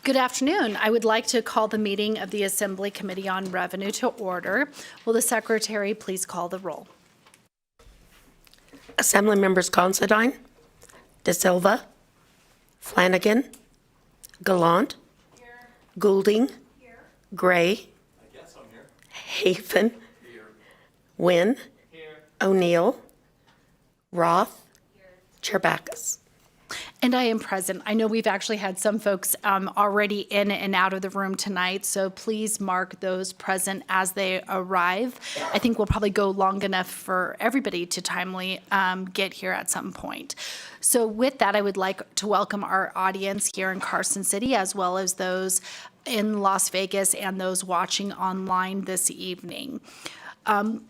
Good afternoon. I would like to call the meeting of the Assembly Committee on Revenue to order. Will the Secretary please call the roll? Assembly members Considine, De Silva, Flanagan, Gallant, here. Goulding, here. Gray, I guess I'm here. Hafen, here. Wynn, here. O'Neill, Roth, here. Chair Backus. And I am present. I know we've actually had some folks already in and out of the room tonight, so please mark those present as they arrive. I think we'll probably go long enough for everybody to timely get here at some point. So with that, I would like to welcome our audience here in Carson City, as well as those in Las Vegas and those watching online this evening.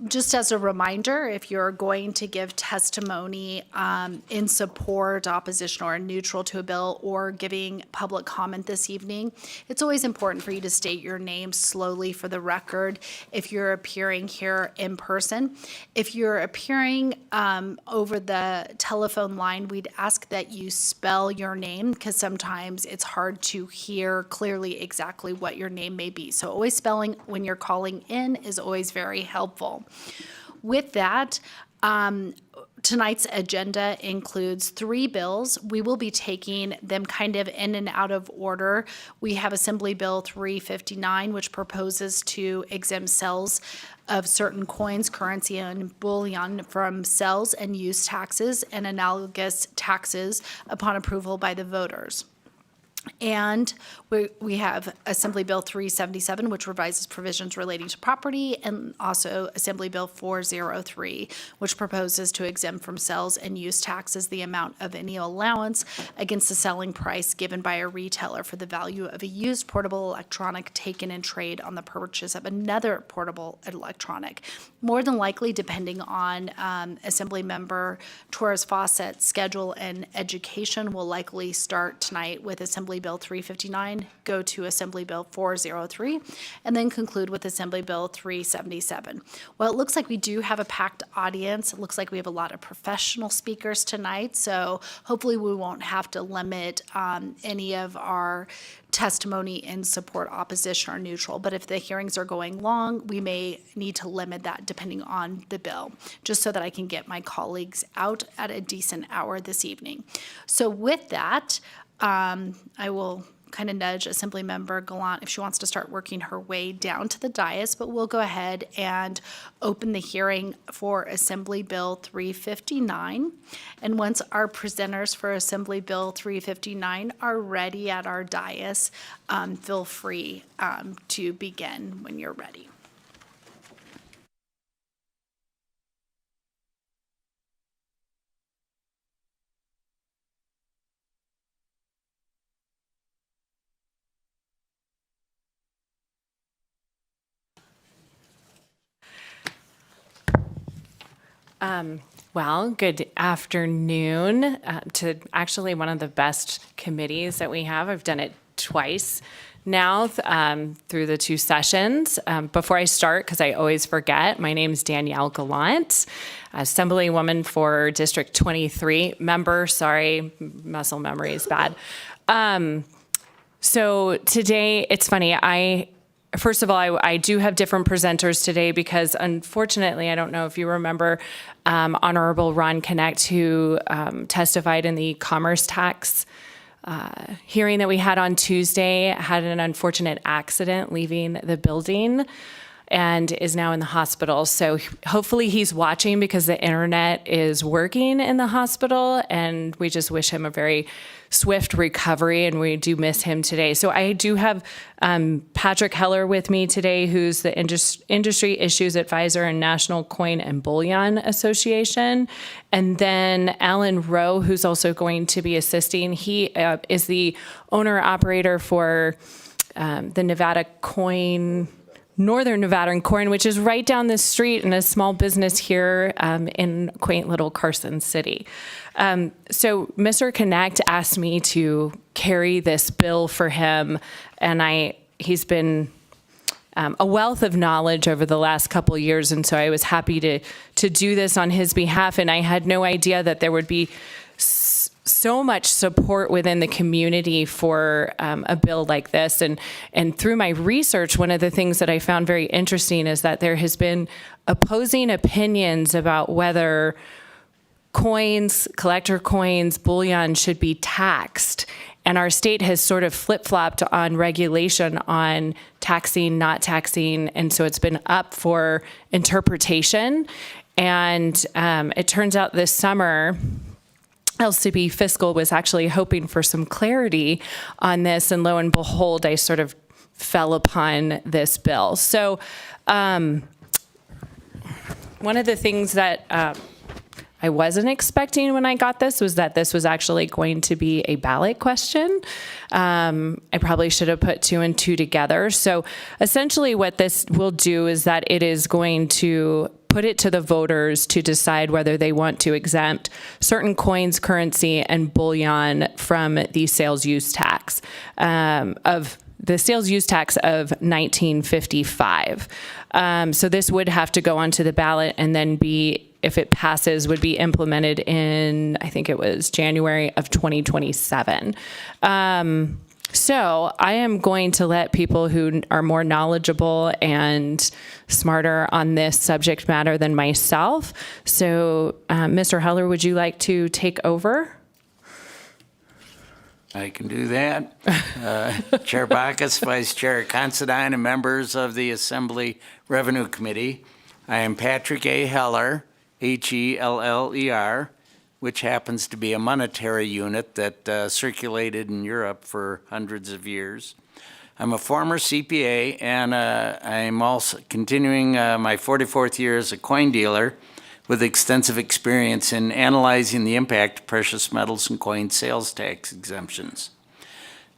Just as a reminder, if you're going to give testimony in support, opposition, or neutral to a bill, or giving public comment this evening, it's always important for you to state your name slowly for the record if you're appearing here in person. If you're appearing over the telephone line, we'd ask that you spell your name because sometimes it's hard to hear clearly exactly what your name may be. So always spelling when you're calling in is always very helpful. With that, tonight's agenda includes 3 bills. We will be taking them kind of in and out of order. We have Assembly Bill 359, which proposes to exempt sales of certain coins, currency, and bullion from sales and use taxes and analogous taxes upon approval by the voters. And we have Assembly Bill 377, which revises provisions relating to property, and also Assembly Bill 403, which proposes to exempt from sales and use taxes the amount of any allowance against the selling price given by a retailer for the value of a used portable electronic taken in trade on the purchase of another portable electronic. More than likely, depending on Assembly Member Torres Fawcett's schedule and education, will likely start tonight with Assembly Bill 359, go to Assembly Bill 403, and then conclude with Assembly Bill 377. Well, it looks like we do have a packed audience. It looks like we have a lot of professional speakers tonight, so hopefully we won't have to limit any of our testimony in support, opposition, or neutral. But if the hearings are going long, we may need to limit that depending on the bill, just so that I can get my colleagues out at a decent hour this evening. So with that, I will kind of nudge Assembly Member Gallant if she wants to start working her way down to the dais, but we'll go ahead and open the hearing for Assembly Bill 359. And once our presenters for Assembly Bill 359 are ready at our dais, feel free to begin when you're ready. Well, good afternoon to actually one of the best committees that we have. I've done it twice now through the 2 sessions. Before I start, because I always forget, my name is Danielle Gallant, Assemblywoman for District 23 member. Sorry, muscle memory is bad. So today, it's funny, First of all, I do have different presenters today because, unfortunately, I don't know if you remember Honorable Ron Connect, who testified in the commerce tax hearing that we had on Tuesday, had an unfortunate accident leaving the building and is now in the hospital. So hopefully he's watching because the internet is working in the hospital, and we just wish him a very swift recovery, and we do miss him today. So I do have Patrick Heller with me today, who's the Industry Issues Advisor in National Coin and Bullion Association. And then Alan Rowe, who's also going to be assisting. He is the owner-operator for the Nevada Coin, Northern Nevada Coin, which is right down the street in a small business here in quaint little Carson City. So Mr. Connect asked me to carry this bill for him, and he's been a wealth of knowledge over the last couple of years, and so I was happy to do this on his behalf, and I had no idea that there would be so much support within the community for a bill like this. And through my research, one of the things that I found very interesting is that there has been opposing opinions about whether coins, collector coins, bullion should be taxed. And our state has sort of flip-flopped on regulation on taxing, not taxing. And so it's been up for interpretation. And it turns out this summer, LCB Fiscal was actually hoping for some clarity on this, and lo and behold, I sort of fell upon this bill. So one of the things that I wasn't expecting when I got this was that this was actually going to be a ballot question. I probably should have put 2 and 2 together. So essentially what this will do is that it is going to put it to the voters to decide whether they want to exempt certain coins, currency, and bullion from the sales use tax of 1955. So this would have to go onto the ballot and then be, if it passes, would be implemented in, I think it was January of 2027. So I am going to let people who are more knowledgeable and smarter on this subject matter than myself. So Mr. Heller, would you like to take over? I can do that. Chair Bacchus, Vice Chair Considine, and members of the Assembly Revenue Committee. I am Patrick A. Heller, Heller, which happens to be a monetary unit that circulated in Europe for hundreds of years. I'm a former CPA, and I'm also continuing my 44th year as a coin dealer with extensive experience in analyzing the impact of precious metals and coin sales tax exemptions.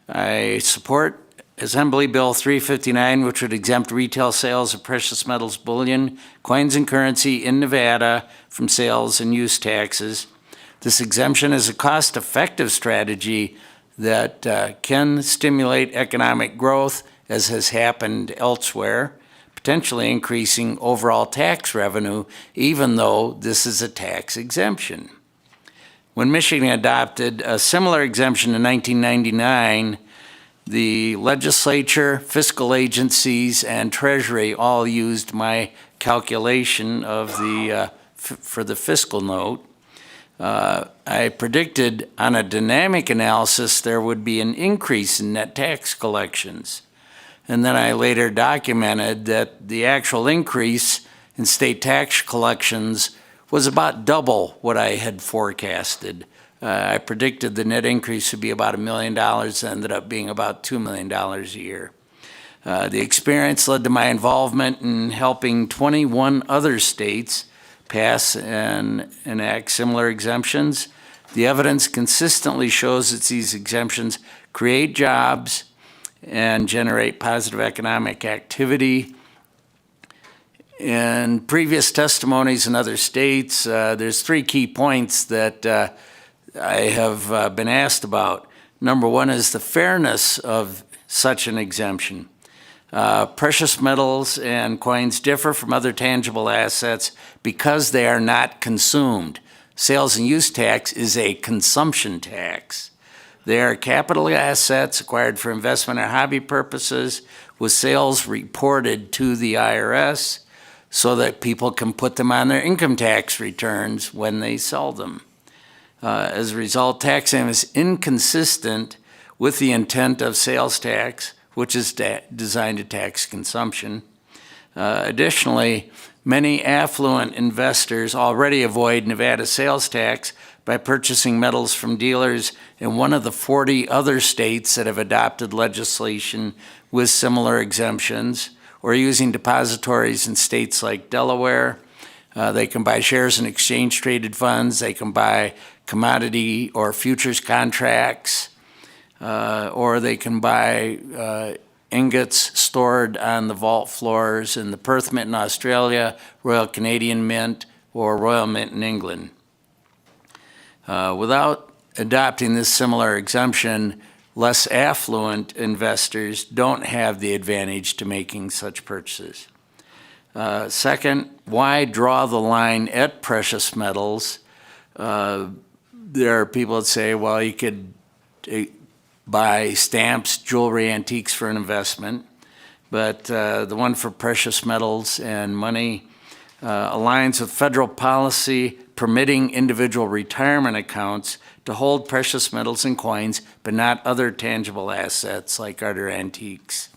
I support Assembly Bill 359, which would exempt retail sales of precious metals, bullion, coins, and currency in Nevada from sales and use taxes. This exemption is a cost-effective strategy that can stimulate economic growth, as has happened elsewhere, potentially increasing overall tax revenue, even though this is a tax exemption. When Michigan adopted a similar exemption in 1999, the legislature, fiscal agencies, and Treasury all used my calculation of the for the fiscal note. I predicted on a dynamic analysis there would be an increase in net tax collections. And then I later documented that the actual increase in state tax collections was about double what I had forecasted. I predicted the net increase would be about $1 million, ended up being about $2 million a year. The experience led to my involvement in helping 21 other states pass and enact similar exemptions. The evidence consistently shows that these exemptions create jobs and generate positive economic activity. In previous testimonies in other states, there's 3 key points that I have been asked about. Number 1 is the fairness of such an exemption. Precious metals and coins differ from other tangible assets because they are not consumed. Sales and use tax is a consumption tax. They are capital assets acquired for investment or hobby purposes, with sales reported to the IRS so that people can put them on their income tax returns when they sell them. As a result, taxing is inconsistent with the intent of sales tax, which is designed to tax consumption. Additionally, many affluent investors already avoid Nevada sales tax by purchasing metals from dealers in one of the 40 other states that have adopted legislation with similar exemptions, or using depositories in states like Delaware. They can buy shares in exchange-traded funds. They can buy commodity or futures contracts, or they can buy ingots stored on the vault floors in the Perth Mint in Australia, Royal Canadian Mint, or Royal Mint in England. Without adopting this similar exemption, less affluent investors don't have the advantage to making such purchases. Second, why draw the line at precious metals? there are people that say, well, you could buy stamps, jewelry, antiques for an investment. But the one for precious metals and money aligns with federal policy permitting individual retirement accounts to hold precious metals and coins, but not other tangible assets like art or antiques.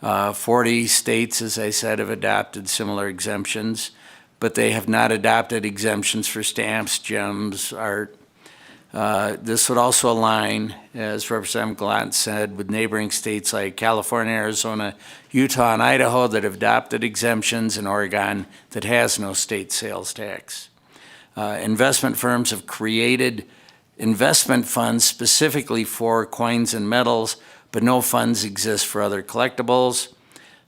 40 states, as I said, have adopted similar exemptions, but they have not adopted exemptions for stamps, gems, art. This would also align, as Representative Gallant said, with neighboring states like California, Arizona, Utah, and Idaho that have adopted exemptions, and Oregon that has no state sales tax. Investment firms have created investment funds specifically for coins and metals, but no funds exist for other collectibles.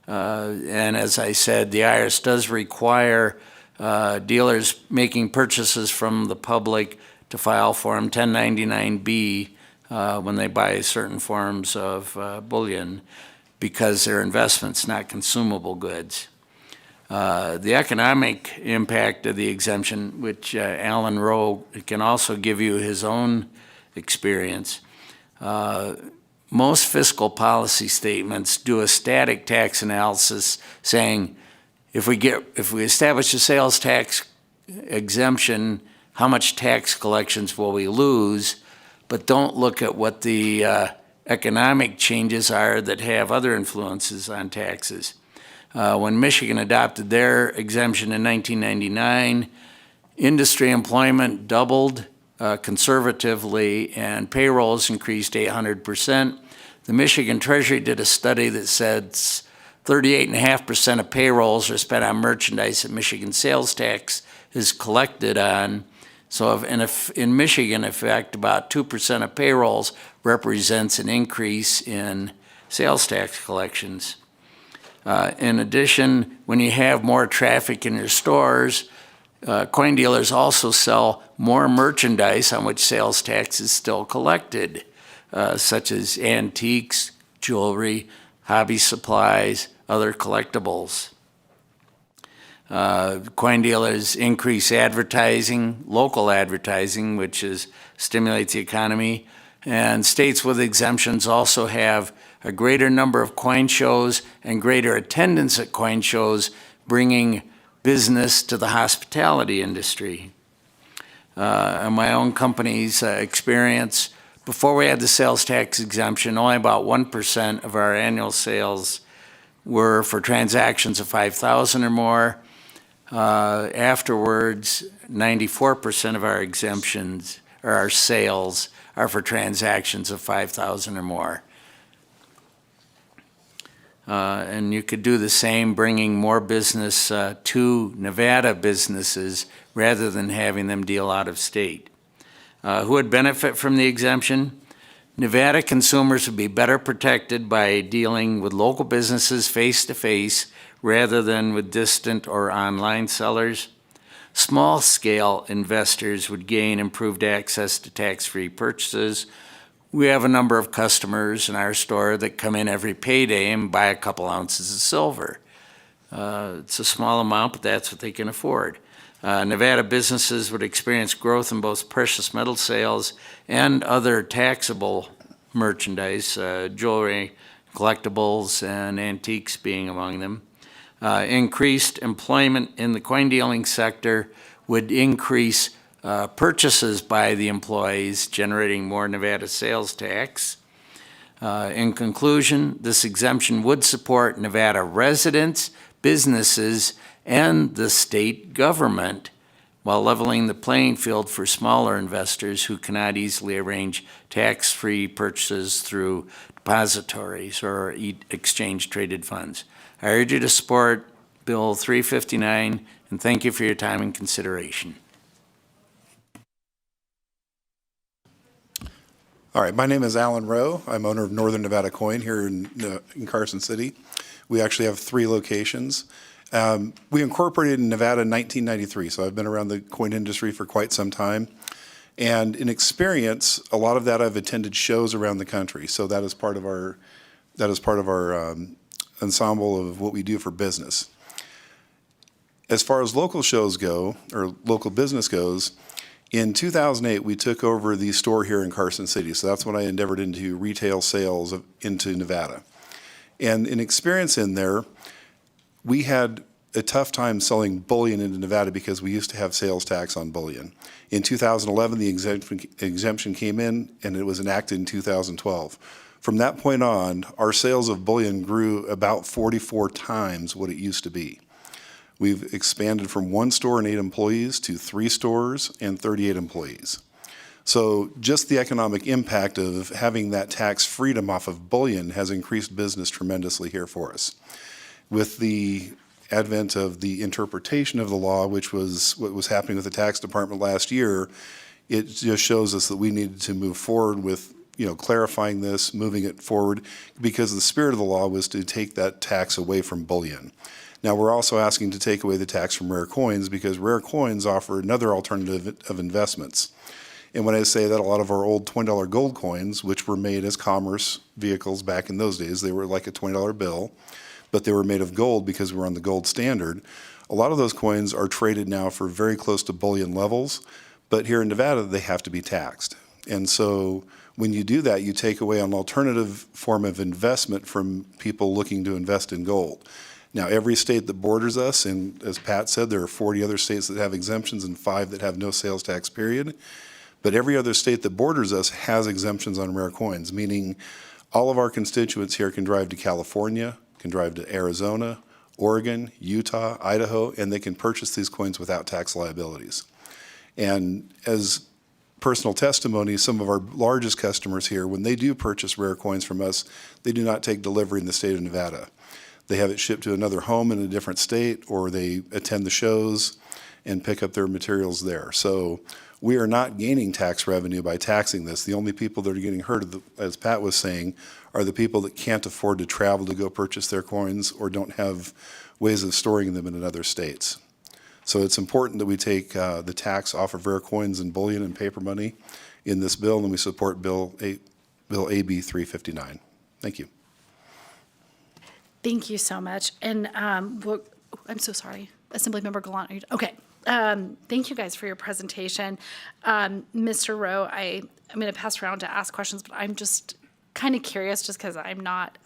And as I said, the IRS does require dealers making purchases from the public to file Form 1099-B when they buy certain forms of bullion because they're investments, not consumable goods. The economic impact of the exemption, which Alan Rowe can also give you his own experience. Most fiscal policy statements do a static tax analysis saying if we establish a sales tax exemption, how much tax collections will we lose, but don't look at what the economic changes are that have other influences on taxes. When Michigan adopted their exemption in 1999, industry employment doubled conservatively and payrolls increased 800%. The Michigan Treasury did a study that said 38.5% of payrolls are spent on merchandise that Michigan sales tax is collected on. So if in Michigan, in fact, about 2% of payrolls represents an increase in sales tax collections. In addition, when you have more traffic in your stores, coin dealers also sell more merchandise on which sales tax is still collected, such as antiques, jewelry, hobby supplies, other collectibles. Coin dealers increase advertising, local advertising, which stimulates the economy. And states with exemptions also have a greater number of coin shows and greater attendance at coin shows, bringing business to the hospitality industry. In my own company's experience, before we had the sales tax exemption, only about 1% of our annual sales were for transactions of $5,000 or more. Afterwards, 94% of our exemptions or our sales are for transactions of $5,000 or more. And you could do the same, bringing more business to Nevada businesses rather than having them deal out of state. Who would benefit from the exemption? Nevada consumers would be better protected by dealing with local businesses face-to-face rather than with distant or online sellers. Small-scale investors would gain improved access to tax-free purchases. We have a number of customers in our store that come in every payday and buy a couple ounces of silver. It's a small amount, but that's what they can afford. Nevada businesses would experience growth in both precious metal sales and other taxable merchandise, jewelry, collectibles, and antiques being among them. Increased employment in the coin dealing sector would increase purchases by the employees, generating more Nevada sales tax. In conclusion, this exemption would support Nevada residents, businesses, and the state government while leveling the playing field for smaller investors who cannot easily arrange tax-free purchases through depositories or exchange-traded funds. I urge you to support Bill 359, and thank you for your time and consideration. All right, my name is Alan Rowe. I'm owner of Northern Nevada Coin here in Carson City. We actually have 3 locations. We incorporated in Nevada in 1993, so I've been around the coin industry for quite some time. And in experience, a lot of that I've attended shows around the country, so that is part of our ensemble of what we do for business. As far as local shows go, or local business goes, In 2008, we took over the store here in Carson City, so that's when I endeavored into retail sales into Nevada. And in experience in there, we had a tough time selling bullion into Nevada because we used to have sales tax on bullion. In 2011, the exemption came in, and it was enacted in 2012. From that point on, our sales of bullion grew about 44 times what it used to be. We've expanded from 1 store and 8 employees to 3 stores and 38 employees. So just the economic impact of having that tax freedom off of bullion has increased business tremendously here for us. With the advent of the interpretation of the law, which was what was happening with the tax department last year, it just shows us that we needed to move forward with clarifying this, moving it forward, because the spirit of the law was to take that tax away from bullion. Now, we're also asking to take away the tax from rare coins because rare coins offer another alternative of investments. And when I say that, a lot of our old $20 gold coins, which were made as commerce vehicles back in those days, they were like a $20 bill, but they were made of gold because we were on the gold standard. A lot of those coins are traded now for very close to bullion levels, but here in Nevada, they have to be taxed. And so when you do that, you take away an alternative form of investment from people looking to invest in gold. Now, every state that borders us, and as Pat said, there are 40 other states that have exemptions and 5 that have no sales tax period. But every other state that borders us has exemptions on rare coins, meaning all of our constituents here can drive to California, can drive to Arizona, Oregon, Utah, Idaho, and they can purchase these coins without tax liabilities. And as personal testimony, some of our largest customers here, when they do purchase rare coins from us, they do not take delivery in the state of Nevada. They have it shipped to another home in a different state, or they attend the shows and pick up their materials there. So we are not gaining tax revenue by taxing this. The only people that are getting hurt, as Pat was saying, are the people that can't afford to travel to go purchase their coins or don't have ways of storing them in other states. So it's important that we take the tax off of rare coins and bullion and paper money in this bill, and we support Bill AB 359. Thank you. Thank you so much. And I'm so sorry, Assemblymember Gallant. Okay. Thank you guys for your presentation. Mr. Rowe, I'm going to pass around to ask questions, but I'm just kind of curious just because I'm not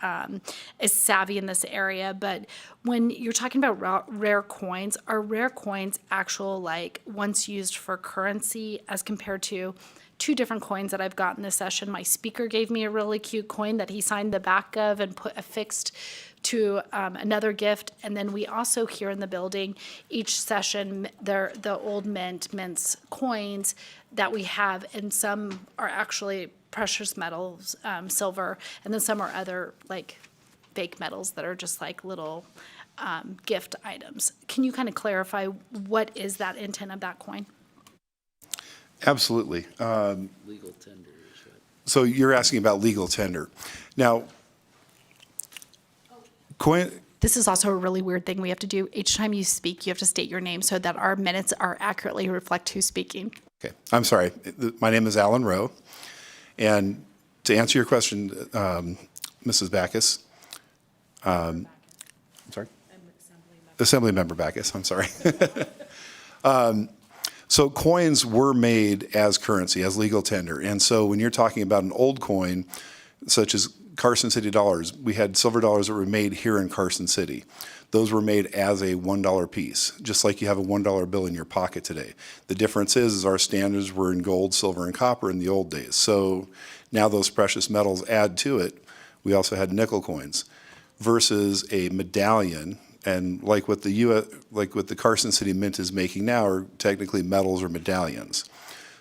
as savvy in this area. But when you're talking about rare coins, are rare coins actual, like, once used for currency as compared to 2 different coins that I've gotten this session? My speaker gave me a really cute coin that he signed the back of and put affixed to another gift. And then we also here in the building, each session, the old mints coins that we have, and some are actually precious metals, silver, and then some are other like fake metals that are just like little gift items. Can you kind of clarify what is that intent of that coin? Absolutely. Legal tender is what. So you're asking about legal tender. Now, This is also a really weird thing we have to do. Each time you speak, you have to state your name so that our minutes are accurately reflect who's speaking. Okay, I'm sorry. My name is Alan Rowe. And to answer your question, Mrs. Backus, I'm sorry? Assemblymember Backus, I'm sorry. So coins were made as currency, as legal tender. And so when you're talking about an old coin, such as Carson City dollars, we had silver dollars that were made here in Carson City. Those were made as a $1 piece, just like you have a $1 bill in your pocket today. The difference is our standards were in gold, silver, and copper in the old days. So now those precious metals add to it. We also had nickel coins versus a medallion. And like what the Carson City Mint is making now are technically metals or medallions.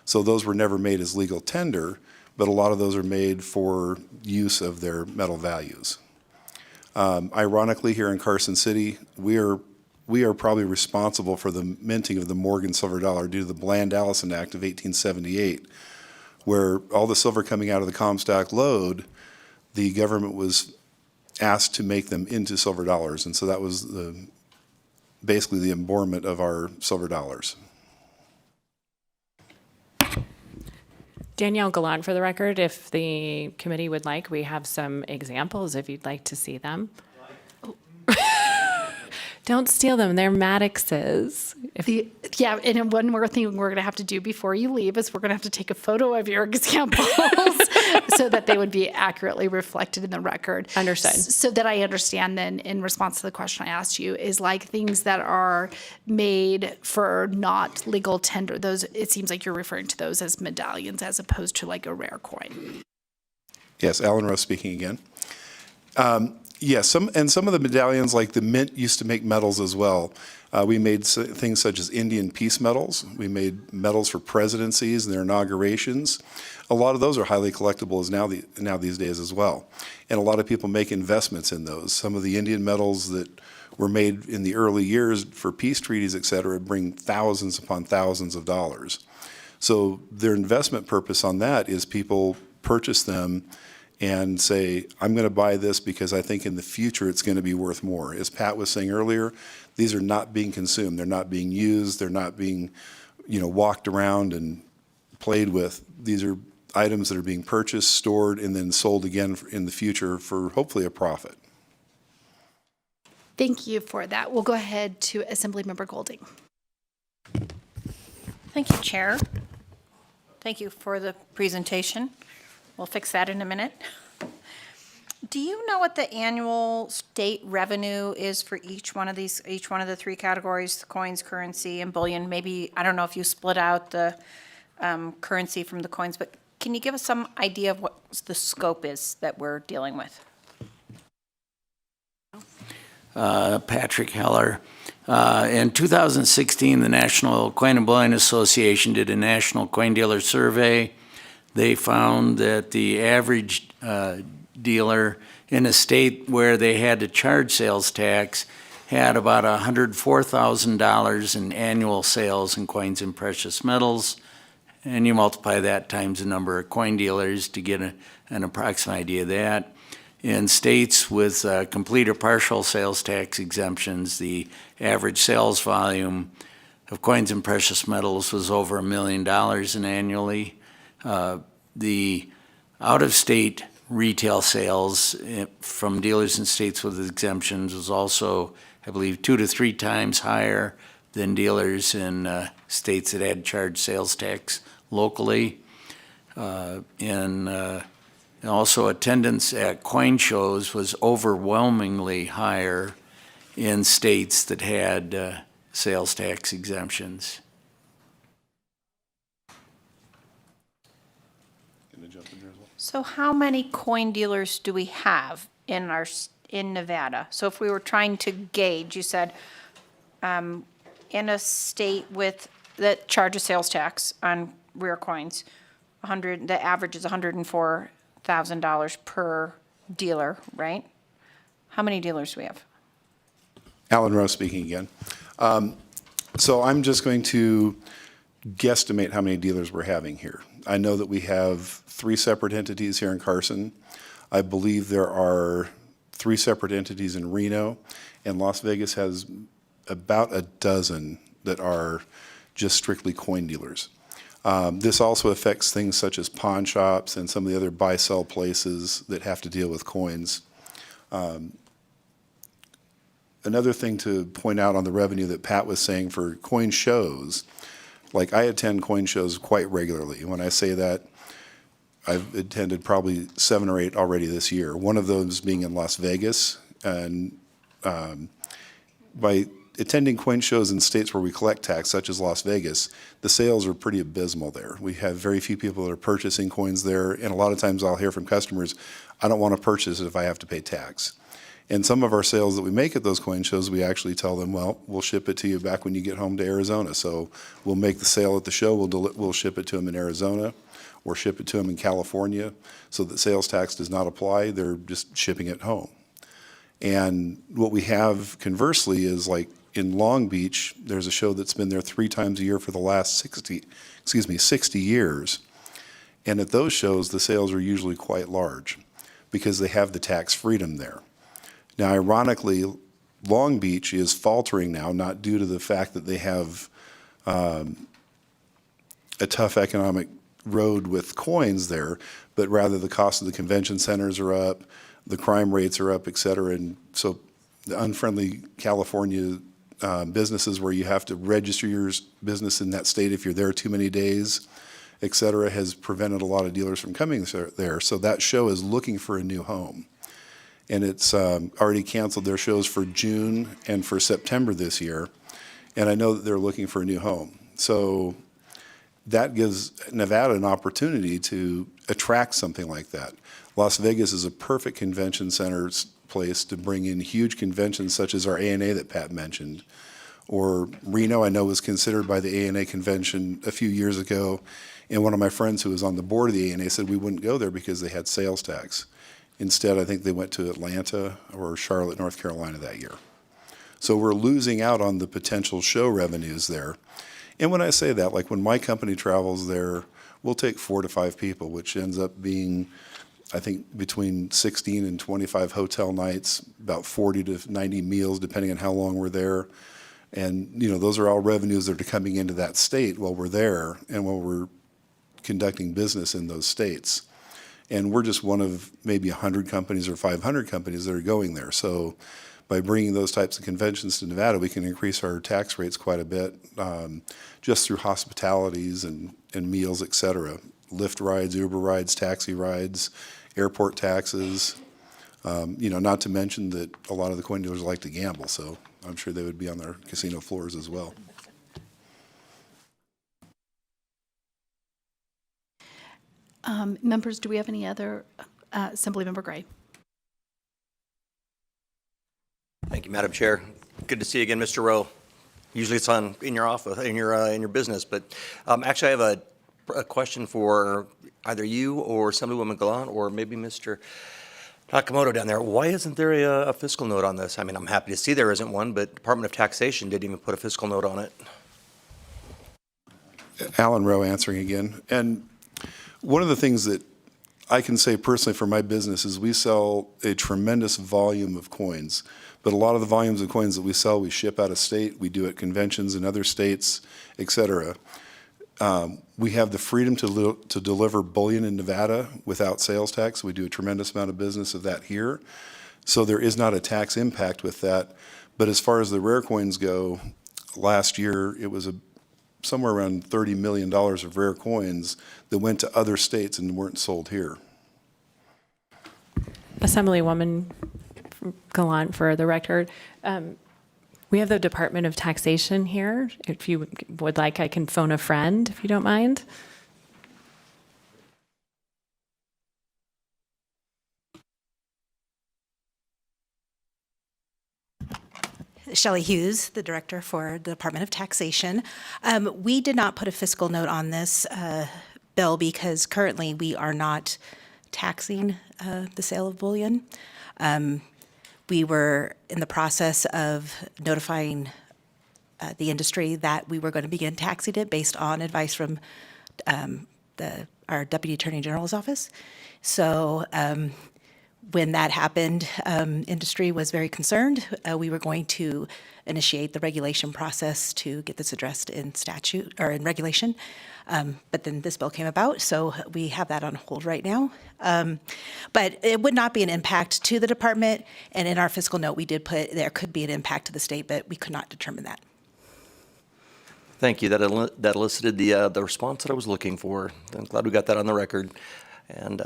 So those were never made as legal tender, but a lot of those are made for use of their metal values. Ironically, here in Carson City, we are probably responsible for the minting of the Morgan silver dollar due to the Bland-Allison Act of 1878, where all the silver coming out of the Comstock lode, the government was asked to make them into silver dollars, and so that was basically the embornment of our silver dollars. Danielle Gallant, for the record, if the committee would like, we have some examples if you'd like to see them. Don't steal them. They're Maddox's. Yeah, and then one more thing we're going to have to do before you leave is we're going to have to take a photo of your examples so that they would be accurately reflected in the record. Understood. So that I understand then, in response to the question I asked you, is like things that are made for not legal tender. Those, it seems like you're referring to those as medallions as opposed to like a rare coin. Yes, Alan Rowe speaking again. Yes, some of the medallions, like the Mint used to make medals as well. We made things such as Indian peace medals. We made medals for presidencies and their inaugurations. A lot of those are highly collectible now these days as well. And a lot of people make investments in those. Some of the Indian medals that were made in the early years for peace treaties, et cetera, bring thousands upon thousands of dollars. So their investment purpose on that is people purchase them and say, I'm going to buy this because I think in the future it's going to be worth more. As Pat was saying earlier, these are not being consumed. They're not being used. They're not being, walked around and played with. These are items that are being purchased, stored, and then sold again in the future for hopefully a profit. Thank you for that. We'll go ahead to Assemblymember Golding. Thank you, Chair. Thank you for the presentation. We'll fix that in a minute. Do you know what the annual state revenue is for each one of the three categories, coins, currency, and bullion? Maybe, I don't know if you split out the currency from the coins, but can you give us some idea of what the scope is that we're dealing with? Patrick Heller. In 2016, the National Coin and Bullion Association did a national coin dealer survey. They found that the average dealer in a state where they had to charge sales tax had about $104,000 in annual sales in coins and precious metals. And you multiply that times the number of coin dealers to get an approximate idea of that. In states with complete or partial sales tax exemptions, the average sales volume of coins and precious metals was over $1 million annually. The out-of-state retail sales from dealers in states with exemptions was also, I believe, 2 to 3 times higher than dealers in states that had charged sales tax locally. And also attendance at coin shows was overwhelmingly higher in states that had sales tax exemptions. So how many coin dealers do we have in Nevada? So if we were trying to gauge, you said in a state that charges sales tax on rare coins, the average is $104,000 per dealer, right? How many dealers do we have? Alan Rowe speaking again. So I'm just going to guesstimate how many dealers we're having here. I know that we have 3 separate entities here in Carson. I believe there are 3 separate entities in Reno, and Las Vegas has about a dozen that are just strictly coin dealers. This also affects things such as pawn shops and some of the other buy-sell places that have to deal with coins. Another thing to point out on the revenue that Pat was saying for coin shows, like I attend coin shows quite regularly. When I say that, I've attended probably 7 or 8 already this year. One of those being in Las Vegas. And by attending coin shows in states where we collect tax, such as Las Vegas, the sales are pretty abysmal there. We have very few people that are purchasing coins there. And a lot of times I'll hear from customers, I don't want to purchase it if I have to pay tax. And some of our sales that we make at those coin shows, we actually tell them, well, we'll ship it to you back when you get home to Arizona. So we'll make the sale at the show, we'll ship it to them in Arizona or ship it to them in California so that sales tax does not apply. They're just shipping it home. And what we have conversely is like in Long Beach, there's a show that's been there 3 times a year for the last 60 years. And at those shows, the sales are usually quite large because they have the tax freedom there. Now, ironically, Long Beach is faltering now, not due to the fact that they have a tough economic road with coins there, but rather the cost of the convention centers are up, the crime rates are up, et cetera. And so unfriendly California businesses where you have to register your business in that state if you're there too many days, et cetera, has prevented a lot of dealers from coming there. So that show is looking for a new home. And it's already canceled their shows for June and for September this year. And I know that they're looking for a new home. So that gives Nevada an opportunity to attract something like that. Las Vegas is a perfect convention center place to bring in huge conventions such as our ANA that Pat mentioned. Or Reno, I know, was considered by the ANA convention a few years ago. And one of my friends who was on the board of the ANA said we wouldn't go there because they had sales tax. Instead, I think they went to Atlanta or Charlotte, North Carolina that year. So we're losing out on the potential show revenues there. And when I say that, like when my company travels there, we'll take 4 to 5 people, which ends up being, I think, between 16 and 25 hotel nights, about 40 to 90 meals, depending on how long we're there. And, you know, those are all revenues that are coming into that state while we're there and while we're conducting business in those states. And we're just one of maybe 100 companies or 500 companies that are going there. So by bringing those types of conventions to Nevada, we can increase our tax rates quite a bit just through hospitalities and meals, et cetera. Lyft rides, Uber rides, taxi rides, airport taxes. You know, not to mention that a lot of the coin dealers like to gamble, so I'm sure they would be on their casino floors as well. Members, do we have any other? Assemblymember Gray. Thank you, Madam Chair. Good to see you again, Mr. Rowe. Usually it's in your office, in your business, but actually I have a question for either you or Assemblywoman Gallant or maybe Mr. Nakamoto down there. Why isn't there a fiscal note on this? I mean, I'm happy to see there isn't one, but Department of Taxation didn't even put a fiscal note on it. Alan Rowe answering again. And one of the things that I can say personally for my business is we sell a tremendous volume of coins, but a lot of the volumes of coins that we sell, we ship out of state, we do at conventions in other states, et cetera. We have the freedom to deliver bullion in Nevada without sales tax. We do a tremendous amount of business of that here. So there is not a tax impact with that. But as far as the rare coins go, last year it was somewhere around $30 million of rare coins that went to other states and weren't sold here. Assemblywoman Gallant, for the record, we have the Department of Taxation here. If you would like, I can phone a friend, if you don't mind. Shelley Hughes, the director for the Department of Taxation. We did not put a fiscal note on this bill because currently we are not taxing the sale of bullion. We were in the process of notifying the industry that we were going to begin taxing it based on advice from our Deputy Attorney General's office. So when that happened, industry was very concerned. We were going to initiate the regulation process to get this addressed in statute or in regulation. But then this bill came about, so we have that on hold right now. But it would not be an impact to the department, and in our fiscal note, we did put there could be an impact to the state, but we could not determine that. Thank you. That elicited the response that I was looking for. I'm glad we got that on the record. And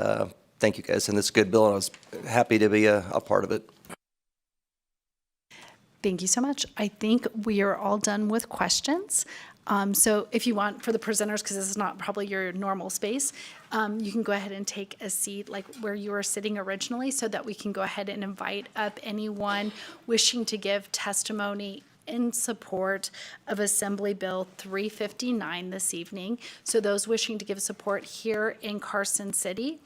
thank you, guys. And it's a good bill, and I was happy to be a part of it. Thank you so much. I think we are all done with questions. So if you want, for the presenters, because this is not probably your normal space, you can go ahead and take a seat like where you were sitting originally so that we can go ahead and invite up anyone wishing to give testimony in support of Assembly Bill 359 this evening. So those wishing to give support here in Carson City,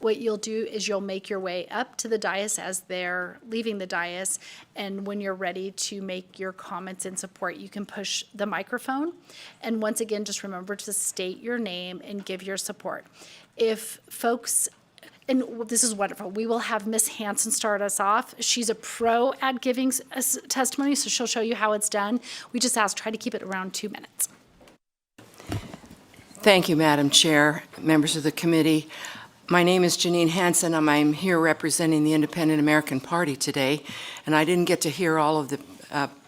what you'll do is you'll make your way up to the dais as they're leaving the dais, and when you're ready to make your comments in support, you can push the microphone. And once again, just remember to state your name and give your support. If folks, and this is wonderful, we will have Ms. Hanson start us off. She's a pro at giving us testimony, so she'll show you how it's done. We just ask, try to keep it around 2 minutes. Thank you, Madam Chair, members of the committee. My name is Janine Hansen, and I'm here representing the Independent American Party today, and I didn't get to hear all of the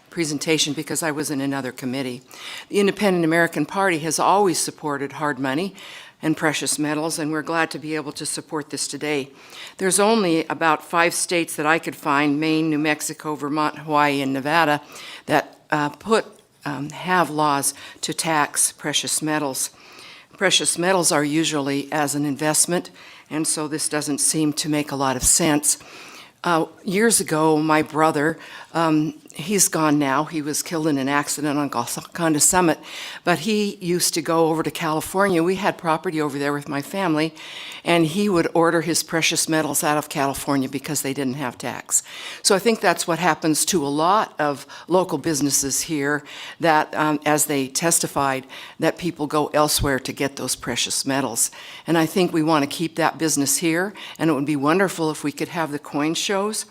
presentation because I was in another committee. The Independent American Party has always supported hard money and precious metals, and we're glad to be able to support this today. There's only about 5 states that I could find, Maine, New Mexico, Vermont, Hawaii, and Nevada, that have laws to tax precious metals. Precious metals are usually as an investment, and so this doesn't seem to make a lot of sense. Years ago, my brother, he's gone now. He was killed in an accident on Golconda Summit, but he used to go over to California. We had property over there with my family, and he would order his precious metals out of California because they didn't have tax. So I think that's what happens to a lot of local businesses here, that as they testified, that people go elsewhere to get those precious metals. And I think we want to keep that business here, and it would be wonderful if we could have the coin shows.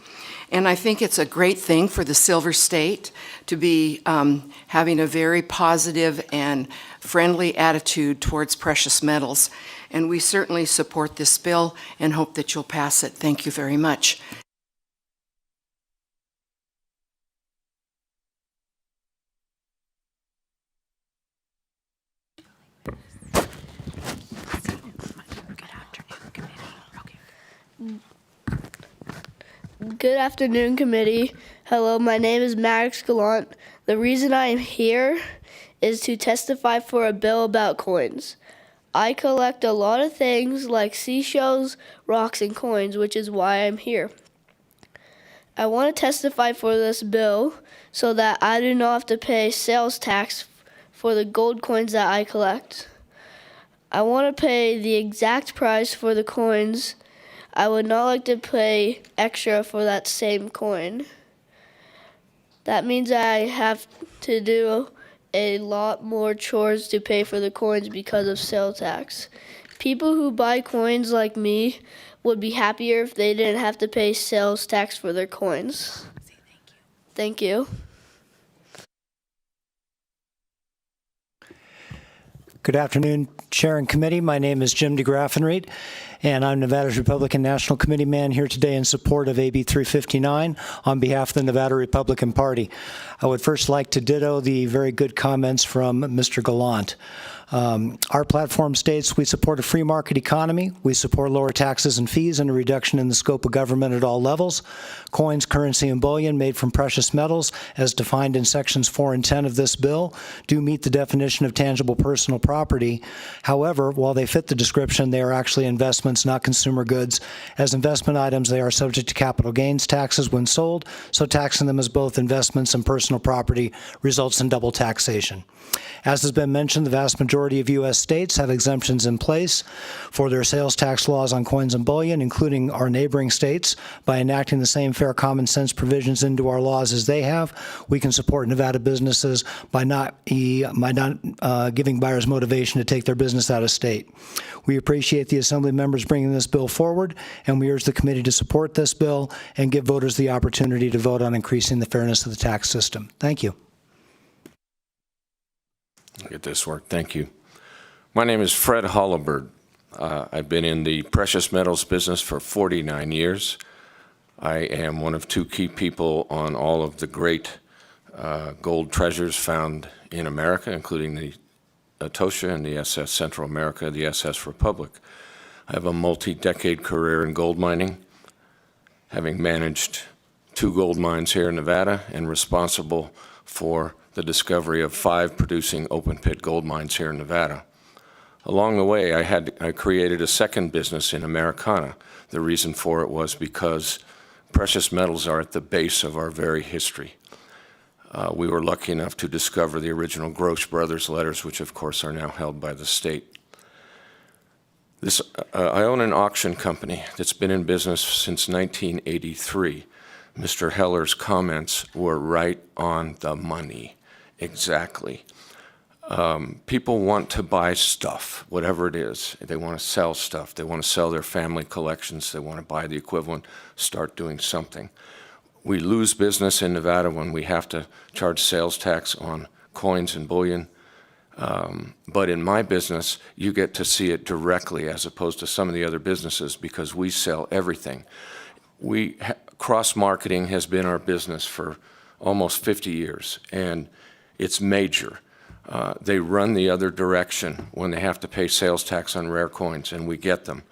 And I think it's a great thing for the Silver State to be having a very positive and friendly attitude towards precious metals. And we certainly support this bill and hope that you'll pass it. Thank you very much. Good afternoon, committee. Hello, my name is Max Gallant. The reason I am here is to testify for a bill about coins. I collect a lot of things like seashells, rocks, and coins, which is why I'm here. I want to testify for this bill so that I do not have to pay sales tax for the gold coins that I collect. I want to pay the exact price for the coins. I would not like to pay extra for that same coin. That means I have to do a lot more chores to pay for the coins because of sales tax. People who buy coins like me would be happier if they didn't have to pay sales tax for their coins. Thank you. Good afternoon, Chair and Committee. My name is Jim DeGraffenried, and I'm Nevada's Republican National Committee man here today in support of AB 359 on behalf of the Nevada Republican Party. I would first like to ditto the very good comments from Mr. Gallant. Our platform states we support a free market economy, we support lower taxes and fees and a reduction in the scope of government at all levels. Coins, currency, and bullion made from precious metals, as defined in sections 4 and 10 of this bill, do meet the definition of tangible personal property. However, while they fit the description, they are actually investments, not consumer goods. As investment items, they are subject to capital gains taxes when sold, so taxing them as both investments and personal property results in double taxation. As has been mentioned, the vast majority of U.S. states have exemptions in place for their sales tax laws on coins and bullion, including our neighboring states. By enacting the same fair common sense provisions into our laws as they have, we can support Nevada businesses by not giving buyers motivation to take their business out of state. We appreciate the Assembly members bringing this bill forward, and we urge the committee to support this bill and give voters the opportunity to vote on increasing the fairness of the tax system. Thank you. Get this work. Thank you. My name is Fred Hollibird. I've been in the precious metals business for 49 years. I am one of 2 key people on all of the great gold treasures found in America, including the Atocha and the SS Central America, the SS Republic. I have a multi-decade career in gold mining, having managed 2 gold mines here in Nevada and responsible for the discovery of 5 producing open-pit gold mines here in Nevada. Along the way, I created a second business in Americana. The reason for it was because precious metals are at the base of our very history. We were lucky enough to discover the original Grosch Brothers letters, which of course are now held by the state. I own an auction company that's been in business since 1983. Mr. Heller's comments were right on the money. Exactly. People want to buy stuff, whatever it is. They want to sell stuff. They want to sell their family collections. They want to buy the equivalent, start doing something. We lose business in Nevada when we have to charge sales tax on coins and bullion. But in my business, you get to see it directly as opposed to some of the other businesses because we sell everything. Cross-marketing has been our business for almost 50 years, and it's major. They run the other direction when they have to pay sales tax on rare coins, and we get them.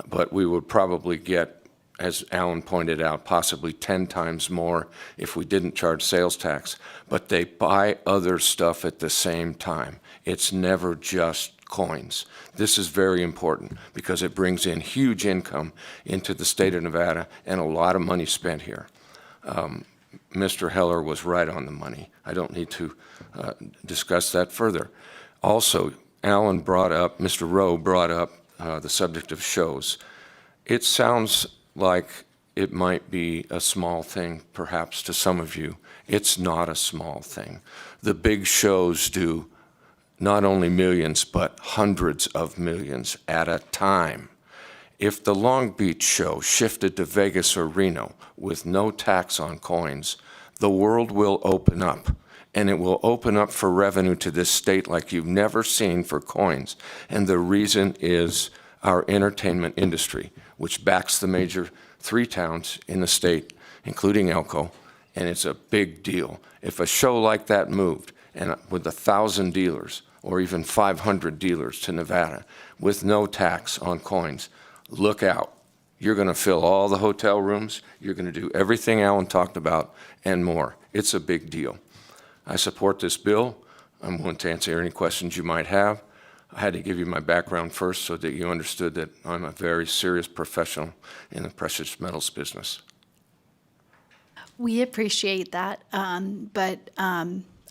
But we would probably get, as Alan pointed out, possibly 10 times more if we didn't charge sales tax. But they buy other stuff at the same time. It's never just coins. This is very important because it brings in huge income into the state of Nevada and a lot of money spent here. Mr. Heller was right on the money. I don't need to discuss that further. Also, Mr. Rowe brought up the subject of shows. It sounds like it might be a small thing, perhaps, to some of you. It's not a small thing. The big shows do not only millions, but hundreds of millions at a time. If the Long Beach show shifted to Vegas or Reno with no tax on coins, the world will open up, and it will open up for revenue to this state like you've never seen for coins. And the reason is our entertainment industry, which backs the major 3 towns in the state, including Elko, and it's a big deal. If a show like that moved, and with 1,000 dealers, or even 500 dealers to Nevada, with no tax on coins, look out. You're going to fill all the hotel rooms. You're going to do everything Alan talked about and more. It's a big deal. I support this bill. I'm willing to answer any questions you might have. I had to give you my background first so that you understood that I'm a very serious professional in the precious metals business. We appreciate that, but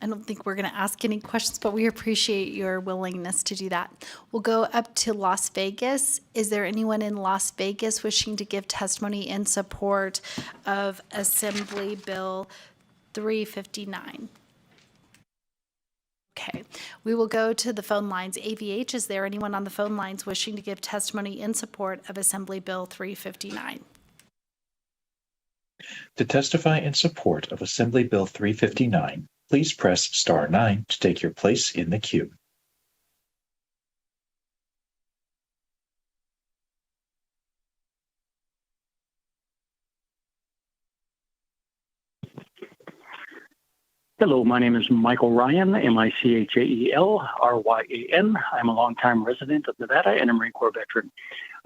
I don't think we're going to ask any questions, but we appreciate your willingness to do that. We'll go up to Las Vegas. Is there anyone in Las Vegas wishing to give testimony in support of Assembly Bill 359? Okay, we will go to the phone lines. AVH, is there anyone on the phone lines wishing to give testimony in support of Assembly Bill 359? To testify in support of Assembly Bill 359, please press star 9 to take your place in the queue. Hello, my name is Michael Ryan, Michael-Ryan. I'm a longtime resident of Nevada and a Marine Corps veteran.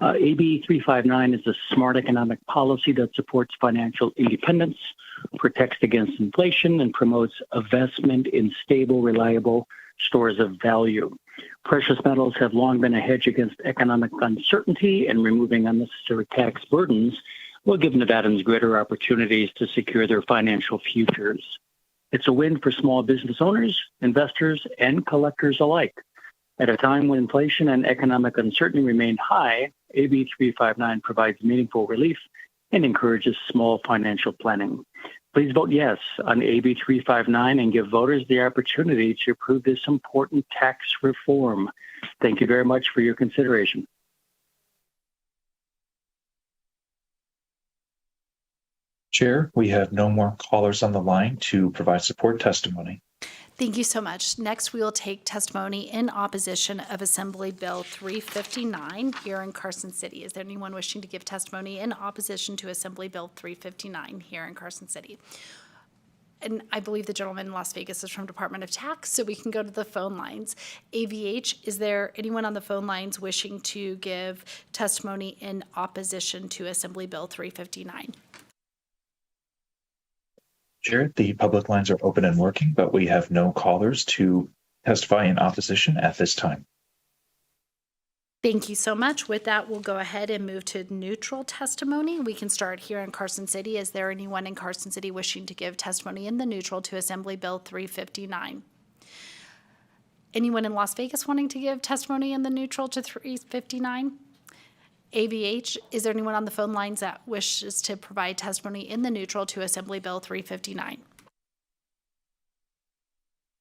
AB 359 is a smart economic policy that supports financial independence, protects against inflation, and promotes investment in stable, reliable stores of value. Precious metals have long been a hedge against economic uncertainty, and removing unnecessary tax burdens will give Nevadans greater opportunities to secure their financial futures. It's a win for small business owners, investors, and collectors alike. At a time when inflation and economic uncertainty remain high, AB 359 provides meaningful relief and encourages small financial planning. Please vote yes on AB 359 and give voters the opportunity to approve this important tax reform. Thank you very much for your consideration. Chair, we have no more callers on the line to provide support testimony. Thank you so much. Next, we will take testimony in opposition of Assembly Bill 359 here in Carson City. Is there anyone wishing to give testimony in opposition to Assembly Bill 359 here in Carson City? And I believe the gentleman in Las Vegas is from Department of Tax, so we can go to the phone lines. AVH, is there anyone on the phone lines wishing to give testimony in opposition to Assembly Bill 359? Chair, the public lines are open and working, but we have no callers to testify in opposition at this time. Thank you so much. With that, we'll go ahead and move to neutral testimony. We can start here in Carson City. Is there anyone in Carson City wishing to give testimony in the neutral to Assembly Bill 359? Anyone in Las Vegas wanting to give testimony in the neutral to 359? AVH, is there anyone on the phone lines that wishes to provide testimony in the neutral to Assembly Bill 359?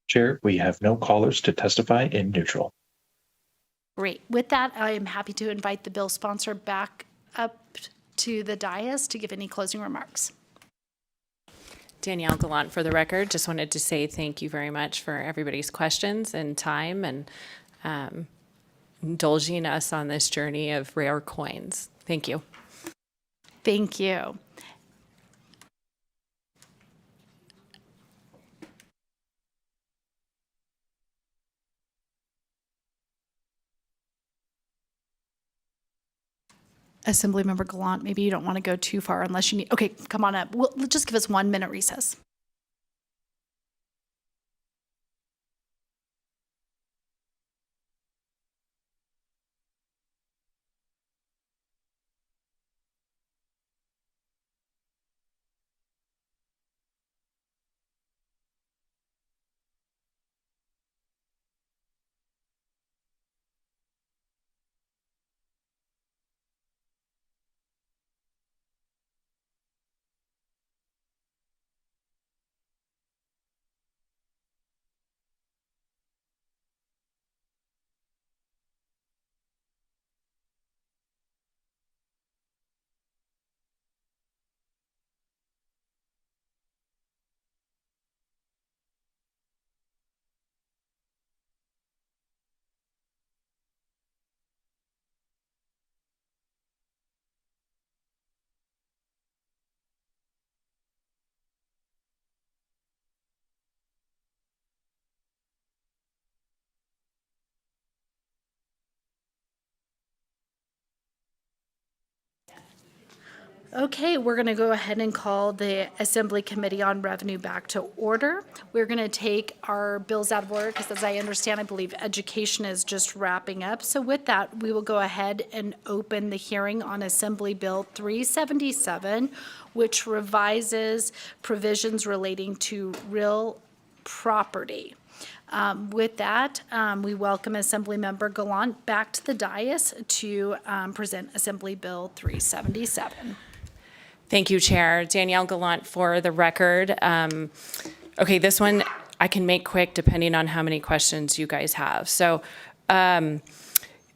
Chair, we have no callers to testify in neutral. Great. With that, I am happy to invite the bill sponsor back up to the dais to give any closing remarks. Danielle Gallant for the record. Just wanted to say thank you very much for everybody's questions and time and indulging us on this journey of rare coins. Thank you. Thank you. Assemblymember Gallant, maybe you don't want to go too far unless you need, okay, come on up. Just give us 1 minute recess. Okay, we're going to go ahead and call the Assembly Committee on Revenue back to order. We're going to take our bills out of order because, as I understand, I believe education is just wrapping up. So with that, we will go ahead and open the hearing on Assembly Bill 377, which revises provisions relating to real property. With that, we welcome Assemblymember Gallant back to the dais to present Assembly Bill 377. Thank you, Chair. Danielle Gallant for the record. Okay, this one I can make quick depending on how many questions you guys have. So AB